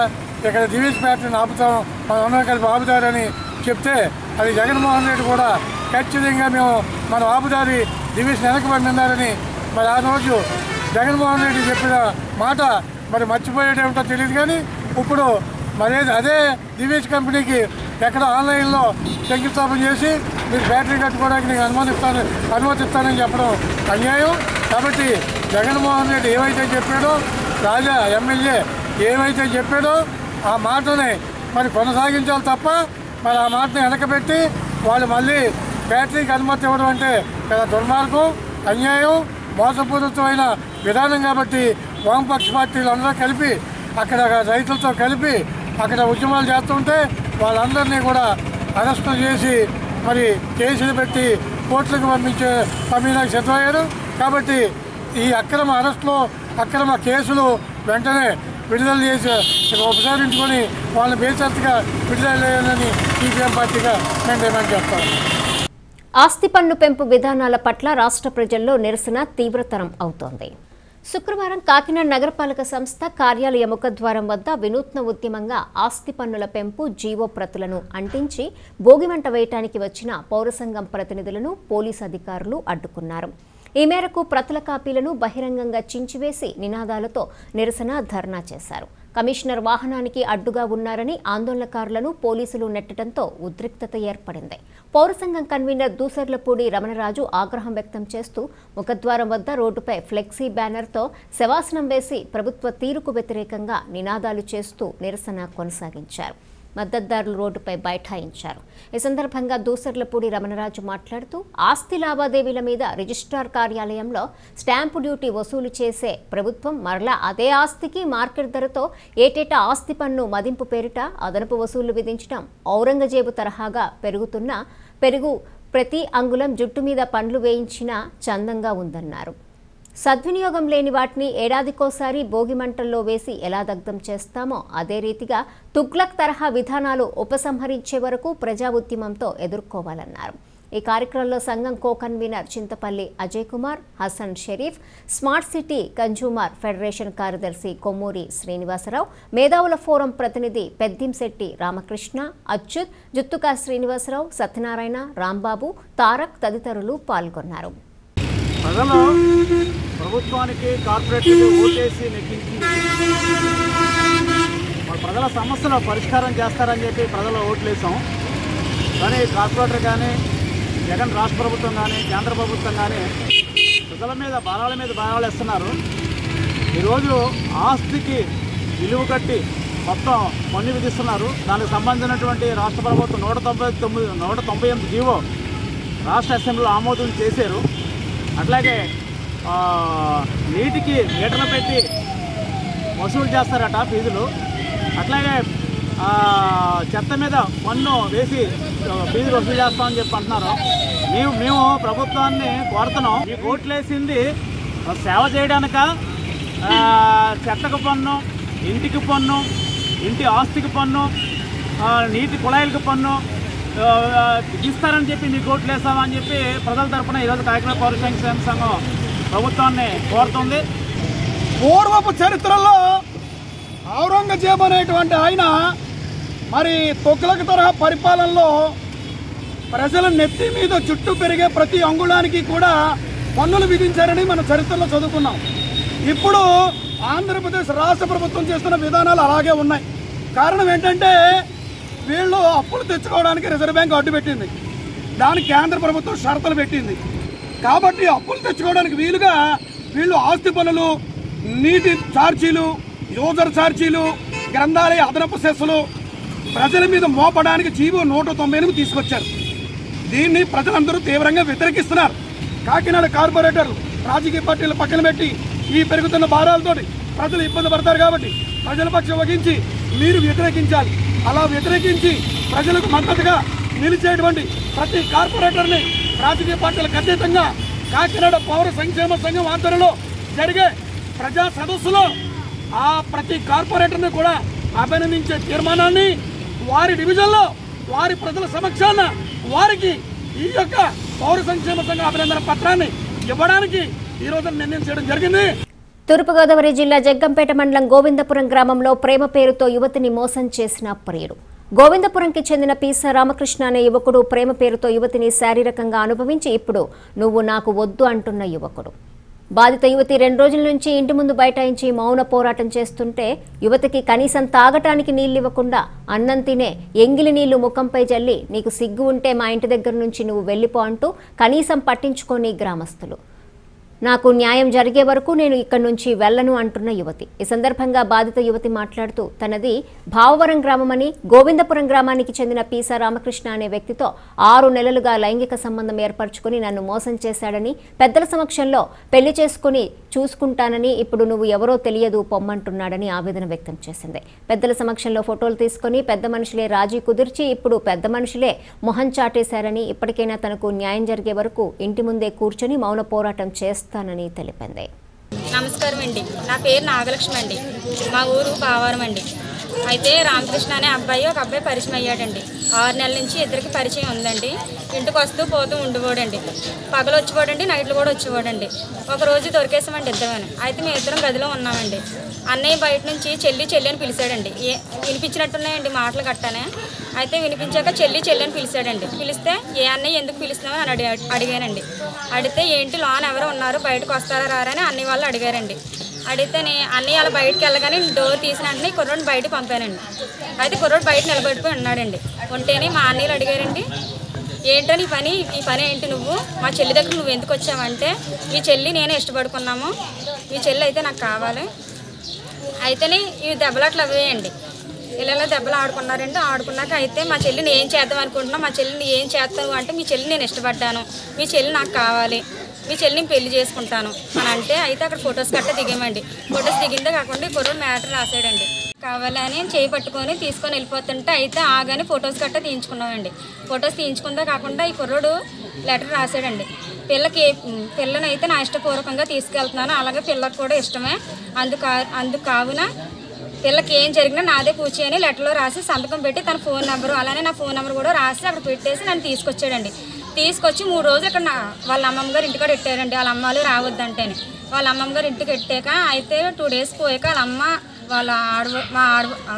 ఇక్కడ దివిస్ ఫ్యాక్టరీని ఆపుతాం, మనం కలిపి ఆపుతారని చెప్తే అది జగన్మోహన్ రెడ్డి కూడా ఖచ్చితంగా మేము మనం ఆపుదారి దివిస్ వెనకబడినారని మరి ఆ రోజు జగన్మోహన్ రెడ్డి చెప్పిన మాట మరి మర్చిపోయేటేమిటో తెలియదు. కానీ ఇప్పుడు మరి అదే దివిస్ కంపెనీకి ఎక్కడ ఆన్లైన్లో శంకుస్థాపన చేసి మీరు ఫ్యాక్టరీ కట్టుకోవడానికి నేను అనుమతిస్తానని చెప్పడం అన్యాయం. కాబట్టి జగన్మోహన్ రెడ్డి ఏవైతే చెప్పాడో, రాజా ఎమ్మెల్యే ఏవైతే చెప్పాడో ఆ మాటని మరి కొనసాగించాలి తప్ప మరి ఆ మాటని వెనకబెట్టి వాళ్ళు మళ్ళీ ఫ్యాక్టరీకి అనుమతి ఇవ్వడం అంటే చాలా దుర్మార్గం, అన్యాయం, మోసపూరితమైన విధానం. కాబట్టి వామపక్ష పార్టీలు అందరూ కలిపి అక్కడ రైతులతో కలిపి అక్కడ ఉద్యమాలు చేస్తుంటే వాళ్ళందరినీ కూడా అరెస్టు చేసి మరి కేసులు పెట్టి కోర్టులకు పంపించడానికి సిద్ధమయ్యారు. కాబట్టి ఈ అక్రమ అరెస్టులు అక్రమ కేసులు వెంటనే విడుదల చేసి ఉపసంహరించుకొని వాళ్ళని బేషరతుగా విడుదల చేయాలని సిపిఎం పార్టీగా మేము డిమాండ్ చేస్తాం. ఆస్తి పన్ను పెంపు విధానాల పట్ల రాష్ట్ర ప్రజల్లో నిరసన తీవ్రతరం అవుతోంది. శుక్రవారం కాకినాడ నగరపాలక సంస్థ కార్యాలయ ముఖద్వారం వద్ద వినూత్న ఉద్యమంగా ఆస్తి పన్నుల పెంపు జీవో ప్రతులను అంటించి భోగిమంట వేయటానికి వచ్చిన పౌరసంఘం ప్రతినిధులను పోలీసు అధికారులు అడ్డుకున్నారు. ఈ మేరకు ప్రతుల కాపీలను బహిరంగంగా చించివేసి నినాదాలతో నిరసన ధర్నా చేశారు. కమిషనర్ వాహనానికి అడ్డుగా ఉన్నారని ఆందోళనకారులను పోలీసులు నెట్టడంతో ఉద్రిక్తత ఏర్పడింది. పౌరసంఘం కన్వీనర్ దూసర్లపూడి రమణరాజు ఆగ్రహం వ్యక్తం చేస్తూ ముఖద్వారం వద్ద రోడ్డుపై ఫ్లెక్సీ బ్యానర్తో శవాసనం వేసి ప్రభుత్వ తీరుకు వ్యతిరేకంగా నినాదాలు చేస్తూ నిరసన కొనసాగించారు. మద్దతుదారులు రోడ్డుపై బైఠాయించారు. ఈ సందర్భంగా దూసర్లపూడి రమణరాజు మాట్లాడుతూ ఆస్తి లావాదేవీల మీద రిజిస్ట్రార్ కార్యాలయంలో స్టాంపు డ్యూటీ వసూలు చేసే ప్రభుత్వం మరలా అదే ఆస్తికి మార్కెట్ ధరతో ఏటేటా ఆస్తి పన్ను మదింపు పేరిట అదనపు వసూళ్లు విధించడం ఔరంగజేబు తరహాగా పెరుగు ప్రతి అంగుళం జుట్టు మీద పండ్లు వేయించిన చందంగా ఉందన్నారు. సద్వినియోగం లేని వాటిని ఏడాదికోసారి భోగిమంటల్లో వేసి ఎలా దగ్ధం చేస్తామో అదే రీతిగా తుగ్లక్ తరహా విధానాలు ఉపసంహరించే వరకు ప్రజా ఉద్యమంతో ఎదుర్కోవాలన్నారు. ఈ కార్యక్రమంలో సంఘం co convener Chintapalli Ajay Kumar, Hasan Sharif, smart city consumer federation కార్యదర్శి కొమ్మూరి శ్రీనివాసరావు, మేధావుల ఫోరం ప్రతినిధి పెద్దింశెట్టి రామకృష్ణ, అచ్యుత్, జుత్తుకా శ్రీనివాసరావు, సత్యనారాయణ, రాంబాబు, తారక్ తదితరులు పాల్గొన్నారు. ప్రజలు ప్రభుత్వానికి కార్పొరేట్లకు ఓటేసి నెగ్గించి ప్రజల సమస్యలు పరిష్కారం చేస్తారని చెప్పి ప్రజలు ఓట్లేసాం. కానీ కార్పొరేటర్ కానీ జగన్ రాష్ట్ర ప్రభుత్వం కానీ కేంద్ర ప్రభుత్వం కానీ ప్రజల మీద భారాలు ఇస్తున్నారు. ఈరోజు ఆస్తికి విలువ కట్టి మొత్తం పన్ను విధిస్తున్నారు. దానికి సంబంధించినటువంటి రాష్ట్ర ప్రభుత్వం 198 జీవో రాష్ట్ర అసెంబ్లీలో ఆమోదం చేశారు. అట్లాగే నీటికి మీటర్లు పెట్టి వసూలు చేస్తారట ఫీజులు. అట్లాగే చెత్త మీద పన్ను వేసి ఫీజులు వసూలు చేస్తామని చెప్పి అంటున్నారు. మేము ప్రభుత్వాన్ని కోరుతున్నాం, ఈ ఓట్లేసింది సేవ చేయడానిక, చెత్తకు పన్ను, ఇంటికి పన్ను, ఇంటి ఆస్తికి పన్ను, నీటి కుళాయిలకు పన్ను ఇస్తారని చెప్పి మీకు ఓట్లు వేస్తామని చెప్పి ప్రజల తరఫున ఈరోజు కాకినాడ పౌరసంఘ సంఘం ప్రభుత్వాన్ని కోరుతుంది. పూర్వపు చరిత్రలో ఔరంగజేబు అనేటువంటి ఆయన మరి తుగ్లక్ తరహా పరిపాలనలో ప్రజల నెత్తి మీద చుట్టూ పెరిగే ప్రతి అంగుళానికి కూడా పన్నులు విధించారని మన చరిత్రలో చదువుకున్నాం. ఇప్పుడు ఆంధ్రప్రదేశ్ రాష్ట్ర ప్రభుత్వం చేస్తున్న విధానాలు అలాగే ఉన్నాయి. కారణం ఏంటంటే వీళ్ళు అప్పులు తెచ్చుకోవడానికి రిజర్వ్ బ్యాంక్ అడ్డు పెట్టింది, దానికి కేంద్ర ప్రభుత్వం షరతులు పెట్టింది. కాబట్టి అప్పులు తెచ్చుకోవడానికి వీలుగా వీళ్ళు ఆస్తి పన్నులు, నీటి ఛార్జీలు, యూజర్ ఛార్జీలు, గ్రంథాలయ అదనపు సెస్సులు ప్రజల మీద మోపడానికి జీవో 198 తీసుకొచ్చారు. దీన్ని ప్రజలందరూ తీవ్రంగా వ్యతిరేకిస్తున్నారు. కాకినాడ కార్పొరేటర్లు రాజకీయ పార్టీలు పక్కన పెట్టి ఈ పెరుగుతున్న భారాలతోటి ప్రజలు ఇబ్బంది పడతారు. కాబట్టి ప్రజల పక్షం వహించి మీరు వ్యతిరేకించాలి. అలా వ్యతిరేకించి ప్రజలకు మద్దతుగా నిలిచేటువంటి ప్రతి కార్పొరేటర్ని రాజకీయ పార్టీలకు అతీతంగా కాకినాడ పౌర సంక్షేమ సంఘం ఆధ్వర్యంలో జరిగే ప్రజా సదస్సులో ఆ ప్రతి కార్పొరేటర్ని కూడా అభినందించే తీర్మానాన్ని వారి డివిజన్లో వారి ప్రజల సమక్షాన వారికి ఈ యొక్క పౌర సంక్షేమ సంఘ అభినందన పత్రాన్ని ఇవ్వడానికి ఈ రోజు నిర్ణయం చేయడం జరిగింది. తూర్పుగోదావరి జిల్లా జగ్గంపేట మండలం గోవిందపురం గ్రామంలో ప్రేమ పేరుతో యువతిని మోసం చేసిన ప్రియుడు. గోవిందపురంకి చెందిన పీసా రామకృష్ణ అనే యువకుడు ప్రేమ పేరుతో యువతిని శారీరకంగా అనుభవించి ఇప్పుడు నువ్వు నాకు వద్దు అంటున్న యువకుడు. బాధిత యువతి 2 రోజుల నుంచి ఇంటి ముందు బైఠాయించి మౌన పోరాటం చేస్తుంటే యువతికి కనీసం తాగటానికి నీళ్లివ్వకుండా అన్నం తినే ఎంగిలి నీళ్లు ముఖంపై జల్లి నీకు సిగ్గు ఉంటే మా ఇంటి దగ్గర నుంచి నువ్వు వెళ్ళిపో అంటూ కనీసం పట్టించుకోని గ్రామస్తులు. నాకు న్యాయం జరిగే వరకు నేను ఇక్కడి నుంచి వెళ్లను అంటున్న యువతి. ఈ సందర్భంగా బాధిత యువతి మాట్లాడుతూ తనది భావవరం గ్రామమని, గోవిందపురం గ్రామానికి చెందిన పీసా రామకృష్ణ అనే వ్యక్తితో 6 నెలలుగా లైంగిక సంబంధం ఏర్పరచుకుని నన్ను మోసం చేశాడని, పెద్దల సమక్షంలో పెళ్లి చేసుకుని చూసుకుంటానని, ఇప్పుడు నువ్వు ఎవరో తెలియదు పొమ్మంటున్నాడని ఆవేదన వ్యక్తం చేసింది. పెద్దల సమక్షంలో ఫోటోలు తీసుకుని పెద్ద మనుషులే రాజీ కుదిర్చి ఇప్పుడు పెద్ద మనుషులే మొహం చాటేశారని, ఇప్పటికైనా తనకు న్యాయం జరిగే వరకు ఇంటి ముందే కూర్చొని మౌన పోరాటం చేస్తానని తెలిపింది. నమస్కారం అండి, నా పేరు నాగలక్ష్మి అండి, మా ఊరు భావవరం అండి. అయితే రామకృష్ణ అనే ఒక అబ్బాయి పరిచయం అయ్యాడండి. 6 నెలల నుంచి ఇద్దరికి పరిచయం ఉందండి. ఇంటికి వస్తూ పోతూ ఉండిపోడండి. పగలు వచ్చేవాడండి, నైట్లు కూడా వచ్చేవాడండి. ఒకరోజు దొరికేసామండి ఇద్దరమని. అయితే మేము ఇద్దరం గదిలో ఉన్నామండి. అన్నయ్య బయట నుంచి చెల్లి అని పిలిచాడండి. వినిపించినట్టున్నాయండి మాటలు గట్టానే. అయితే వినిపించాక చెల్లి అని పిలిచాడండి. పిలిస్తే ఏ అన్నయ్య ఎందుకు పిలుస్తున్నావు అని అడిగానండి. అడిగితే ఏంటి లోన్ ఎవరో ఉన్నారు, బయటకు వస్తారా రారా అని అన్నయ్య వాళ్ళు అడిగారండి. అడిగితే అన్నయ్య అలా బయటకు వెళ్ళగానే డోర్ తీసిన వెంటనే కుర్రోడు బయటకు పంపానండి. అయితే కుర్రోడు బయట నిలబడిపోయి ఉన్నాడండి. ఉంటేనే మా అన్నయ్యలు అడిగారండి, ఏంటని ఈ పని ఏంటి, నువ్వు మా చెల్లి దగ్గర నువ్వు ఎందుకు వచ్చావంటే, మీ చెల్లి నేను ఇష్టపడుకున్నాము, మీ చెల్లి అయితే నాకు కావాలి. అయితేనే ఇవి దెబ్బలాట్లు అవేయండి. ఇలా దెబ్బలు ఆడుకున్నారండి. ఆడుకున్నాక అయితే మా చెల్లిని ఏం చేద్దాం అనుకుంటున్నావు, మా చెల్లిని ఏం చేస్తావు అంటే, మీ చెల్లి నేను ఇష్టపడ్డాను, మీ చెల్లి నాకు కావాలి, మీ చెల్లిని పెళ్లి చేసుకుంటాను అని అంటే, అయితే అక్కడ ఫొటోస్ గట్ట దిగామండి. ఫొటోస్ దిగిందే కాకుండా కుర్రోడు మ్యాటర్ రాసాడండి. కావాలని చేయి పట్టుకొని తీసుకొని వెళ్ళిపోతుంటే అయితే ఆగానే ఫొటోస్ గట్ట తీయించుకున్నామండి. ఫొటోస్ తీయించుకుందా కాకుండా ఈ కుర్రోడు లెటర్ రాసాడండి. పిల్లనైతే నా ఇష్టపూర్వకంగా తీసుకెళ్తున్నాను, అలాగే పిల్లకి కూడా ఇష్టమే, అందుకు కావున పిల్లకి ఏం జరిగినా నాదే పూచి అని లెటర్లో రాసి సంతకం పెట్టి తన ఫోన్ నెంబరు అలానే నా ఫోన్ నెంబర్ కూడా రాసి అక్కడ పెట్టేసి నన్ను తీసుకొచ్చాడండి. తీసుకొచ్చి 3 రోజులు ఇక్కడ వాళ్ళ అమ్మమ్మ గారు ఇంటికాడ పెట్టారండి. వాళ్ళ అమ్మాలు రావద్దంటేనే వాళ్ళ అమ్మమ్మ గారు ఇంటికి పెట్టాక అయితే 2 డేస్ పోయాక వాళ్ళ అమ్మ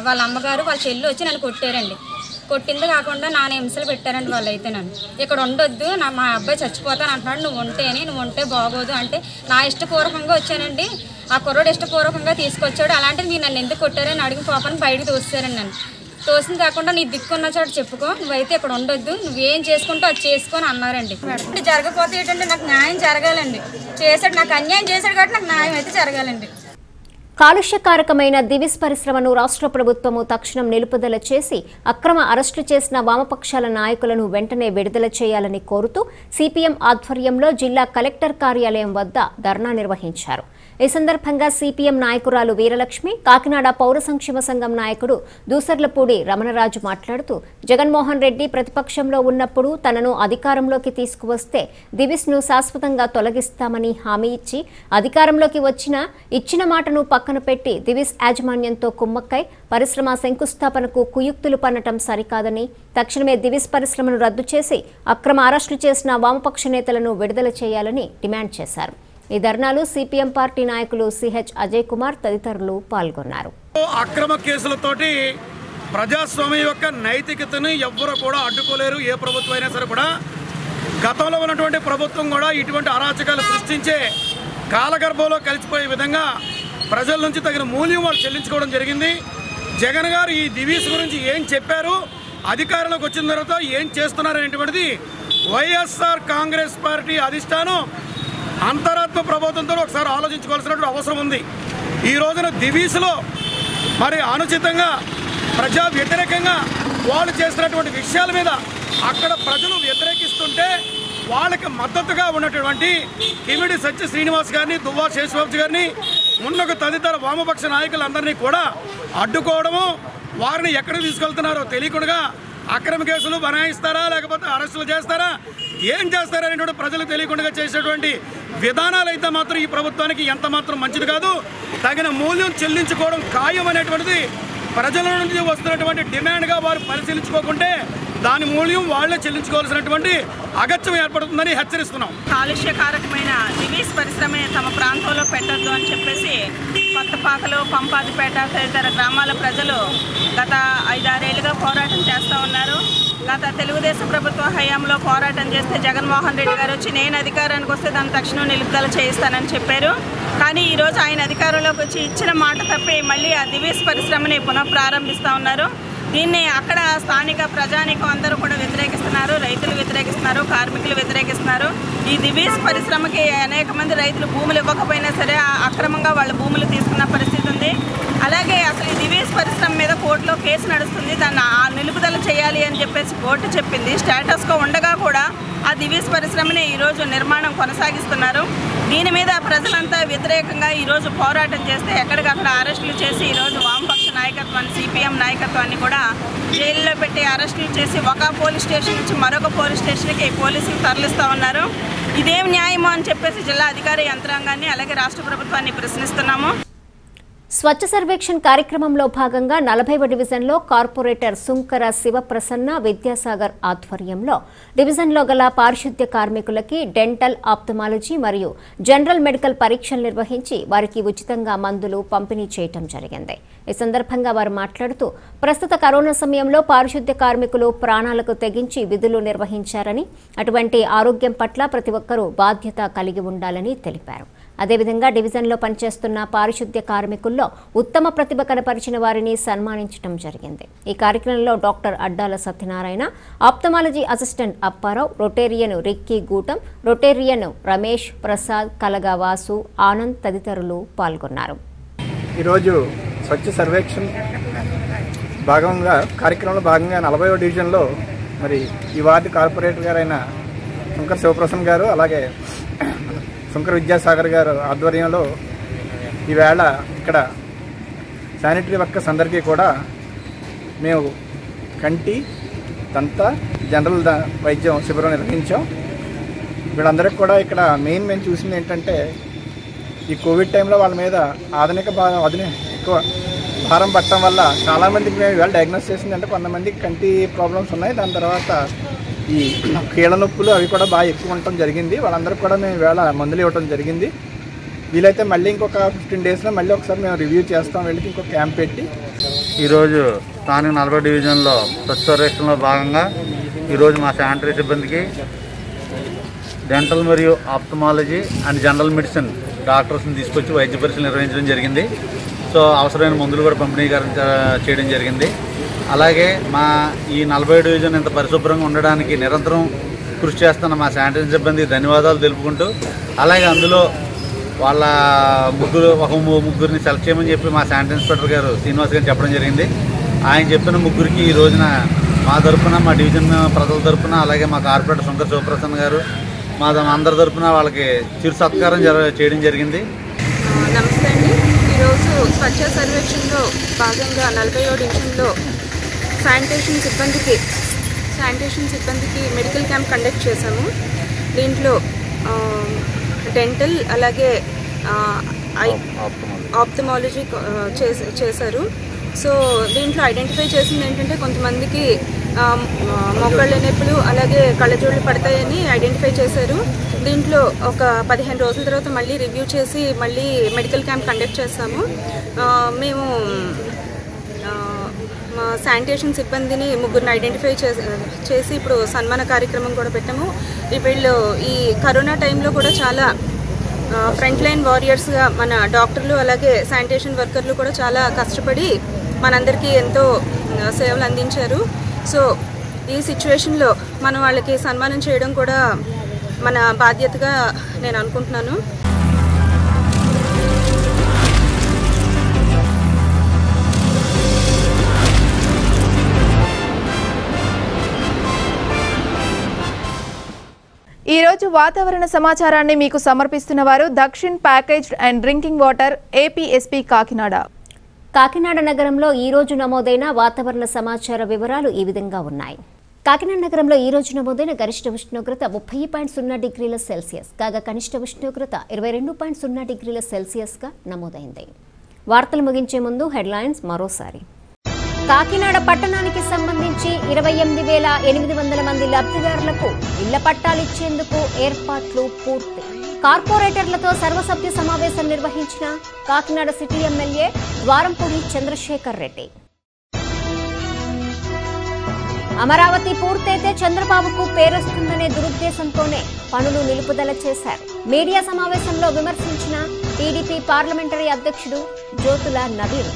వాళ్ళ అమ్మగారు వాళ్ళ చెల్లి వచ్చి నన్ను కొట్టారండి. కొట్టింది కాకుండా నాన్న హింసలు పెట్టారండి వాళ్ళు. అయితే నన్ను ఇక్కడ ఉండొద్దు, మా అబ్బాయి చచ్చిపోతాను అంటున్నాడు, నువ్వు ఉంటే బాగోదు అంటే నా ఇష్టపూర్వకంగా వచ్చానండి. ఆ కుర్రోడు ఇష్టపూర్వకంగా తీసుకొచ్చాడు. అలాంటిది మీరు నన్ను ఎందుకు కొట్టారని అడిగిన పాపని బయటకు తోస్తారండి. నన్ను తోసింది కాకుండా నీ దిక్కున్న చోట చెప్పుకో, నువ్వైతే ఇక్కడ ఉండొద్దు, నువ్వేం చేసుకుంటో అది చేసుకొని అన్నారండి. జరగకపోతే ఏంటంటే నాకు న్యాయం జరగాలండి. చేశాడు, నాకు అన్యాయం చేశాడు కాబట్టి నాకు న్యాయం అయితే జరగాలండి. కాలుష్యకారకమైన దివిస్ పరిశ్రమను రాష్ట్ర ప్రభుత్వము తక్షణం నిలుపుదల చేసి అక్రమ అరెస్టు చేసిన వామపక్షాల నాయకులను వెంటనే విడుదల చేయాలని కోరుతూ సిపిఎం ఆధ్వర్యంలో జిల్లా కలెక్టర్ కార్యాలయం వద్ద ధర్నా నిర్వహించారు. ఈ సందర్భంగా సిపిఎం నాయకురాలు వీరలక్ష్మి, కాకినాడ పౌర సంక్షేమ సంఘం నాయకుడు దూసర్లపూడి రమణరాజు మాట్లాడుతూ, జగన్మోహన్ రెడ్డి ప్రతిపక్షంలో ఉన్నప్పుడు తనను అధికారంలోకి తీసుకువస్తే దివిస్ను శాశ్వతంగా తొలగిస్తామని హామీ ఇచ్చి అధికారంలోకి ఇచ్చిన మాటను పక్కన పెట్టి దివిస్ యాజమాన్యంతో కుమ్మక్కై పరిశ్రమ శంకుస్థాపనకు కుయుక్తులు పన్నటం సరికాదని, తక్షణమే దివిస్ పరిశ్రమను రద్దు చేసి అక్రమ అరెస్టులు చేసిన వామపక్ష నేతలను విడుదల చేయాలని డిమాండ్ చేశారు. ఈ ధర్నాలు సిపిఎం పార్టీ నాయకులు సిహెచ్ అజయ్ కుమార్ తదితరులు పాల్గొన్నారు. అక్రమ కేసులతోటి ప్రజాస్వామ్యం యొక్క నైతికతను ఎవ్వరూ కూడా అడ్డుకోలేరు. ఏ ప్రభుత్వం అయినా సరే కూడా గతంలో ఉన్నటువంటి ప్రభుత్వం కూడా ఇటువంటి అరాచకాలు సృష్టించే కాలగర్భంలో కలిసిపోయే విధంగా ప్రజల నుంచి తగిన మూల్యం వాళ్ళు చెల్లించుకోవడం జరిగింది. జగన్ గారు ఈ దివీస్ గురించి ఏం చెప్పారు, అధికారంలోకి వచ్చిన తర్వాత ఏం చేస్తున్నారనేటువంటిది వైఎస్ఆర్ కాంగ్రెస్ పార్టీ అధిష్టానం అంతరాత్మ ప్రభుత్వంతో ఒకసారి ఆలోచించుకోవాల్సినటువంటి అవసరం ఉంది. ఈ రోజున దివీస్లో మరి అనుచితంగా ప్రజా వ్యతిరేకంగా వాళ్ళు చేస్తున్నటువంటి విషయాల మీద అక్కడ ప్రజలు వ్యతిరేకిస్తుంటే వాళ్ళకి మద్దతుగా ఉన్నటువంటి కిమిడి సత్య శ్రీనివాస్ గారిని, దువ్వా శేషబాబు గారిని, మున్నకు తదితర వామపక్ష నాయకులందరినీ కూడా అడ్డుకోవడము, వారిని ఎక్కడికి తీసుకెళ్తున్నారో తెలియకుండా అక్రమ కేసులు బనాయిస్తారా లేకపోతే అరెస్టులు చేస్తారా, ఏం చేస్తారనేటువంటి ప్రజలకు తెలియకుండా చేసేటువంటి విధానాలు అయితే మాత్రం ఈ ప్రభుత్వానికి ఎంత మాత్రం మంచిది కాదు. తగిన మూల్యం చెల్లించుకోవడం ఖాయం అనేటువంటిది ప్రజల నుంచి వస్తున్నటువంటి డిమాండ్గా వారు పరిశీలించుకోకుంటే దాని మూల్యం వాళ్లే చెల్లించుకోవాల్సినటువంటి అగత్యం ఏర్పడుతుందని హెచ్చరిస్తున్నాం. కాలుష్యకారకమైన దివీస్ పరిశ్రమ తమ ప్రాంతంలో పెట్టద్దు అని చెప్పేసి కొత్తపాకలు, పంపాదిపేట తదితర గ్రామాల ప్రజలు గత 5-6 ఏళ్లుగా పోరాటం చేస్తూ ఉన్నారు. గత తెలుగుదేశం ప్రభుత్వ హయాంలో పోరాటం చేస్తే జగన్మోహన్ రెడ్డి గారు వచ్చి నేను అధికారానికి వస్తే దాన్ని తక్షణం నిలుపుదల చేయిస్తానని చెప్పారు. కానీ ఈరోజు ఆయన అధికారంలోకి వచ్చి ఇచ్చిన మాట తప్పి మళ్ళీ ఆ దివీస్ పరిశ్రమని పునః ప్రారంభిస్తూ ఉన్నారు. దీన్ని అక్కడ స్థానిక ప్రజానికం అందరూ కూడా వ్యతిరేకిస్తున్నారు. రైతులు వ్యతిరేకిస్తున్నారు, కార్మికులు వ్యతిరేకిస్తున్నారు. ఈ దివీస్ పరిశ్రమకి అనేక మంది రైతులు భూములు ఇవ్వకపోయినా సరే అక్రమంగా వాళ్ళ భూములు తీసుకున్న పరిస్థితి ఉంది. అలాగే అసలు ఈ దివీస్ పరిశ్రమ మీద కోర్టులో కేసు నడుస్తుంది. దాన్ని నిలుపుదల చేయాలి అని చెప్పేసి కోర్టు చెప్పింది. స్టేటస్గా ఉండగా కూడా ఆ దివీస్ పరిశ్రమని ఈరోజు నిర్మాణం కొనసాగిస్తున్నారు. దీని మీద ప్రజలంతా వ్యతిరేకంగా ఈరోజు పోరాటం చేస్తే ఎక్కడికక్కడ అరెస్టులు చేసి ఈరోజు వామపక్ష నాయకత్వాన్ని, సిపిఎం నాయకత్వాన్ని కూడా జైల్లో పెట్టి అరెస్టులు చేసి ఒక పోలీస్ స్టేషన్ నుంచి మరొక పోలీస్ స్టేషన్కి పోలీసులు తరలిస్తూ ఉన్నారు. ఇదేం న్యాయమో అని చెప్పేసి జిల్లా అధికార యంత్రాంగాన్ని అలాగే రాష్ట్ర ప్రభుత్వాన్ని ప్రశ్నిస్తున్నాము. స్వచ్ఛ సర్వేక్షణ్ కార్యక్రమంలో భాగంగా 40వ డివిజన్లో కార్పొరేటర్ సుంకర శివప్రసన్న విద్యాసాగర్ ఆధ్వర్యంలో డివిజన్లో గల పారిశుద్ధ్య కార్మికులకి డెంటల్, ఆప్థమాలజీ మరియు జనరల్ మెడికల్ పరీక్షలు నిర్వహించి వారికి ఉచితంగా మందులు పంపిణీ చేయడం జరిగింది. ఈ సందర్భంగా వారు మాట్లాడుతూ ప్రస్తుత కరోనా సమయంలో పారిశుద్ధ్య కార్మికులు ప్రాణాలకు తెగించి విధులు నిర్వహించారని, అటువంటి ఆరోగ్యం పట్ల ప్రతి ఒక్కరూ బాధ్యత కలిగి ఉండాలని తెలిపారు. అదేవిధంగా డివిజన్లో పనిచేస్తున్న పారిశుద్ధ్య కార్మికుల్లో ఉత్తమ ప్రతిభ కనపరిచిన వారిని సన్మానించడం జరిగింది. ఈ కార్యక్రమంలో doctor Addala Satyanarayana, ophthalmology assistant Apparao, Rotarian Rikki Gootam, Rotarian Ramesh, Prasad, Kalaga Vasu, Anand తదితరులు పాల్గొన్నారు. ఈరోజు స్వచ్ఛ సర్వేక్షణ్ కార్యక్రమంలో భాగంగా 40వ డివిజన్లో మరి ఈ వార్డు కార్పొరేటర్ గారైన శంకర శివప్రసన్న గారు అలాగే శంకర విద్యాసాగర్ గారు ఆధ్వర్యంలో ఈవేళ ఇక్కడ శానిటరీ వర్కర్స్ అందరికీ కూడా మేము కంటి, దంత, జనరల్ వైద్యం శిబిరం నిర్వహించాం. వీళ్ళందరికీ కూడా ఇక్కడ మేము చూసింది ఏంటంటే ఈ కోవిడ్ టైంలో వాళ్ళ మీద ఎక్కువ భారం పట్టడం వల్ల చాలామందికి మేము ఇవాళ డయాగ్నోస్ చేసిందంటే కొంతమందికి కంటి ప్రాబ్లమ్స్ ఉన్నాయి. దాని తర్వాత ఈ కీళ్ళ నొప్పులు అవి కూడా బాగా ఎక్కువ ఉండటం జరిగింది. వాళ్ళందరికీ కూడా మేము ఇవాళ మందులు ఇవ్వడం జరిగింది. వీలైతే మళ్ళీ ఇంకొక 15 డేస్లో మళ్ళీ ఒకసారి మేము రివ్యూ చేస్తాం. వీళ్ళకి ఇంకొక క్యాంప్ పెట్టి ఈరోజు స్థానిక 40 డివిజన్లో స్వచ్ఛ సర్వేక్షణలో భాగంగా ఈరోజు మా శానిటరీ సిబ్బందికి డెంటల్ మరియు ఆప్థమాలజీ అండ్ జనరల్ మెడిసిన్ డాక్టర్స్ని తీసుకొచ్చి వైద్య పరీక్షలు నిర్వహించడం జరిగింది. సో అవసరమైన మందులు కూడా పంపిణీ చేయడం జరిగింది. అలాగే మా ఈ 40 డివిజన్ ఇంత పరిశుభ్రంగా ఉండడానికి నిరంతరం కృషి చేస్తున్న మా శానిటరీ సిబ్బంది ధన్యవాదాలు తెలుపుకుంటూ, అలాగే అందులో వాళ్ళ ముగ్గురిని సెలెక్ట్ చేయమని చెప్పి మా శానిటరీ ఇన్స్పెక్టర్ గారు శ్రీనివాస్ గారు చెప్పడం జరిగింది. ఆయన చెప్పిన ముగ్గురికి ఈ రోజున మా తరఫున, మా డివిజన్ ప్రజల తరఫున, అలాగే మా కార్పొరేటర్ శంకర శివప్రసన్న గారు మా అందరి తరఫున వాళ్ళకి చిరు సత్కారం చేయడం జరిగింది. నమస్తే అండి. ఈరోజు స్వచ్ఛ సర్వేక్షణలో భాగంగా 40వ డివిజన్లో శానిటేషన్ సిబ్బందికి మెడికల్ క్యాంప్ కండక్ట్ చేశాము. దీంట్లో డెంటల్ అలాగే ఆప్థమాలజీ చేశారు. సో దీంట్లో ఐడెంటిఫై చేసింది ఏంటంటే కొంతమందికి మోకాళ్ళ నొప్పులు అలాగే కళ్ళజోళ్ళు పడతాయని ఐడెంటిఫై చేశారు. దీంట్లో ఒక 15 రోజుల తర్వాత మళ్ళీ రివ్యూ చేసి మళ్ళీ మెడికల్ క్యాంప్ కండక్ట్ చేస్తాము. మేము మా శానిటేషన్ సిబ్బందిని ముగ్గురిని ఐడెంటిఫై చేసి ఇప్పుడు సన్మాన కార్యక్రమం కూడా పెట్టాము. వీళ్ళు ఈ కరోనా టైంలో కూడా చాలా ఫ్రంట్ లైన్ వారియర్స్గా మన డాక్టర్లు అలాగే శానిటేషన్ వర్కర్లు కూడా చాలా కష్టపడి మనందరికీ ఎంతో సేవలు అందించారు. సో ఈ సిచ్యువేషన్లో మనం వాళ్ళకి సన్మానం చేయడం కూడా మన బాధ్యతగా నేను అనుకుంటున్నాను. ఈరోజు వాతావరణ సమాచారాన్ని మీకు సమర్పిస్తున్న వారు Dakshin packaged and drinking water APSP Kakinada. Kakinada నగరంలో ఈ రోజు నమోదైన వాతావరణ సమాచార వివరాలు ఈ విధంగా ఉన్నాయి. కాకినాడ నగరంలో ఈ రోజు నమోదైన గరిష్ట ఉష్ణోగ్రత 30.0 డిగ్రీల సెల్సియస్ కాగా కనిష్ట ఉష్ణోగ్రత 22.0 డిగ్రీల సెల్సియస్గా నమోదైంది. వార్తలు ముగించే ముందు హెడ్లైన్స్ మరోసారి. కాకినాడ పట్టణానికి సంబంధించి 28,800 మంది లబ్ధిదారులకు ఇళ్ల పట్టాలిచ్చేందుకు ఏర్పాట్లు పూర్తి. కార్పొరేటర్లతో సర్వసభ్య సమావేశం నిర్వహించిన కాకినాడ సిటీ ఎమ్మెల్యే ద్వారంపూడి చంద్రశేఖర్ రెడ్డి. అమరావతి పూర్తయితే చంద్రబాబుకు పేరొస్తుందనే దురుద్దేశంతోనే పనులు నిలుపుదల చేశారు. మీడియా సమావేశంలో విమర్శించిన టీడీపీ పార్లమెంటరీ అధ్యక్షుడు జ్యోతుల నవీన్.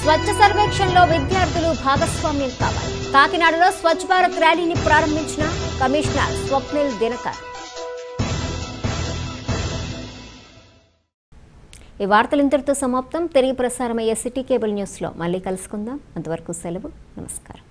స్వచ్ఛ సర్వేక్షణలో విద్యార్థులు భాగస్వామ్యం కావాలి. కాకినాడలో స్వచ్ఛ భారత్ ర్యాలీని ప్రారంభించిన కమిషనర్ స్వప్నిల్ దినకర్. ఈ వార్తలు ఇంతటితో సమాప్తం. తిరిగి ప్రసారమయ్యే సిటీ కేబుల్ న్యూస్లో మళ్ళీ కలుసుకుందాం. అంతవరకు సెలవు. నమస్కారం.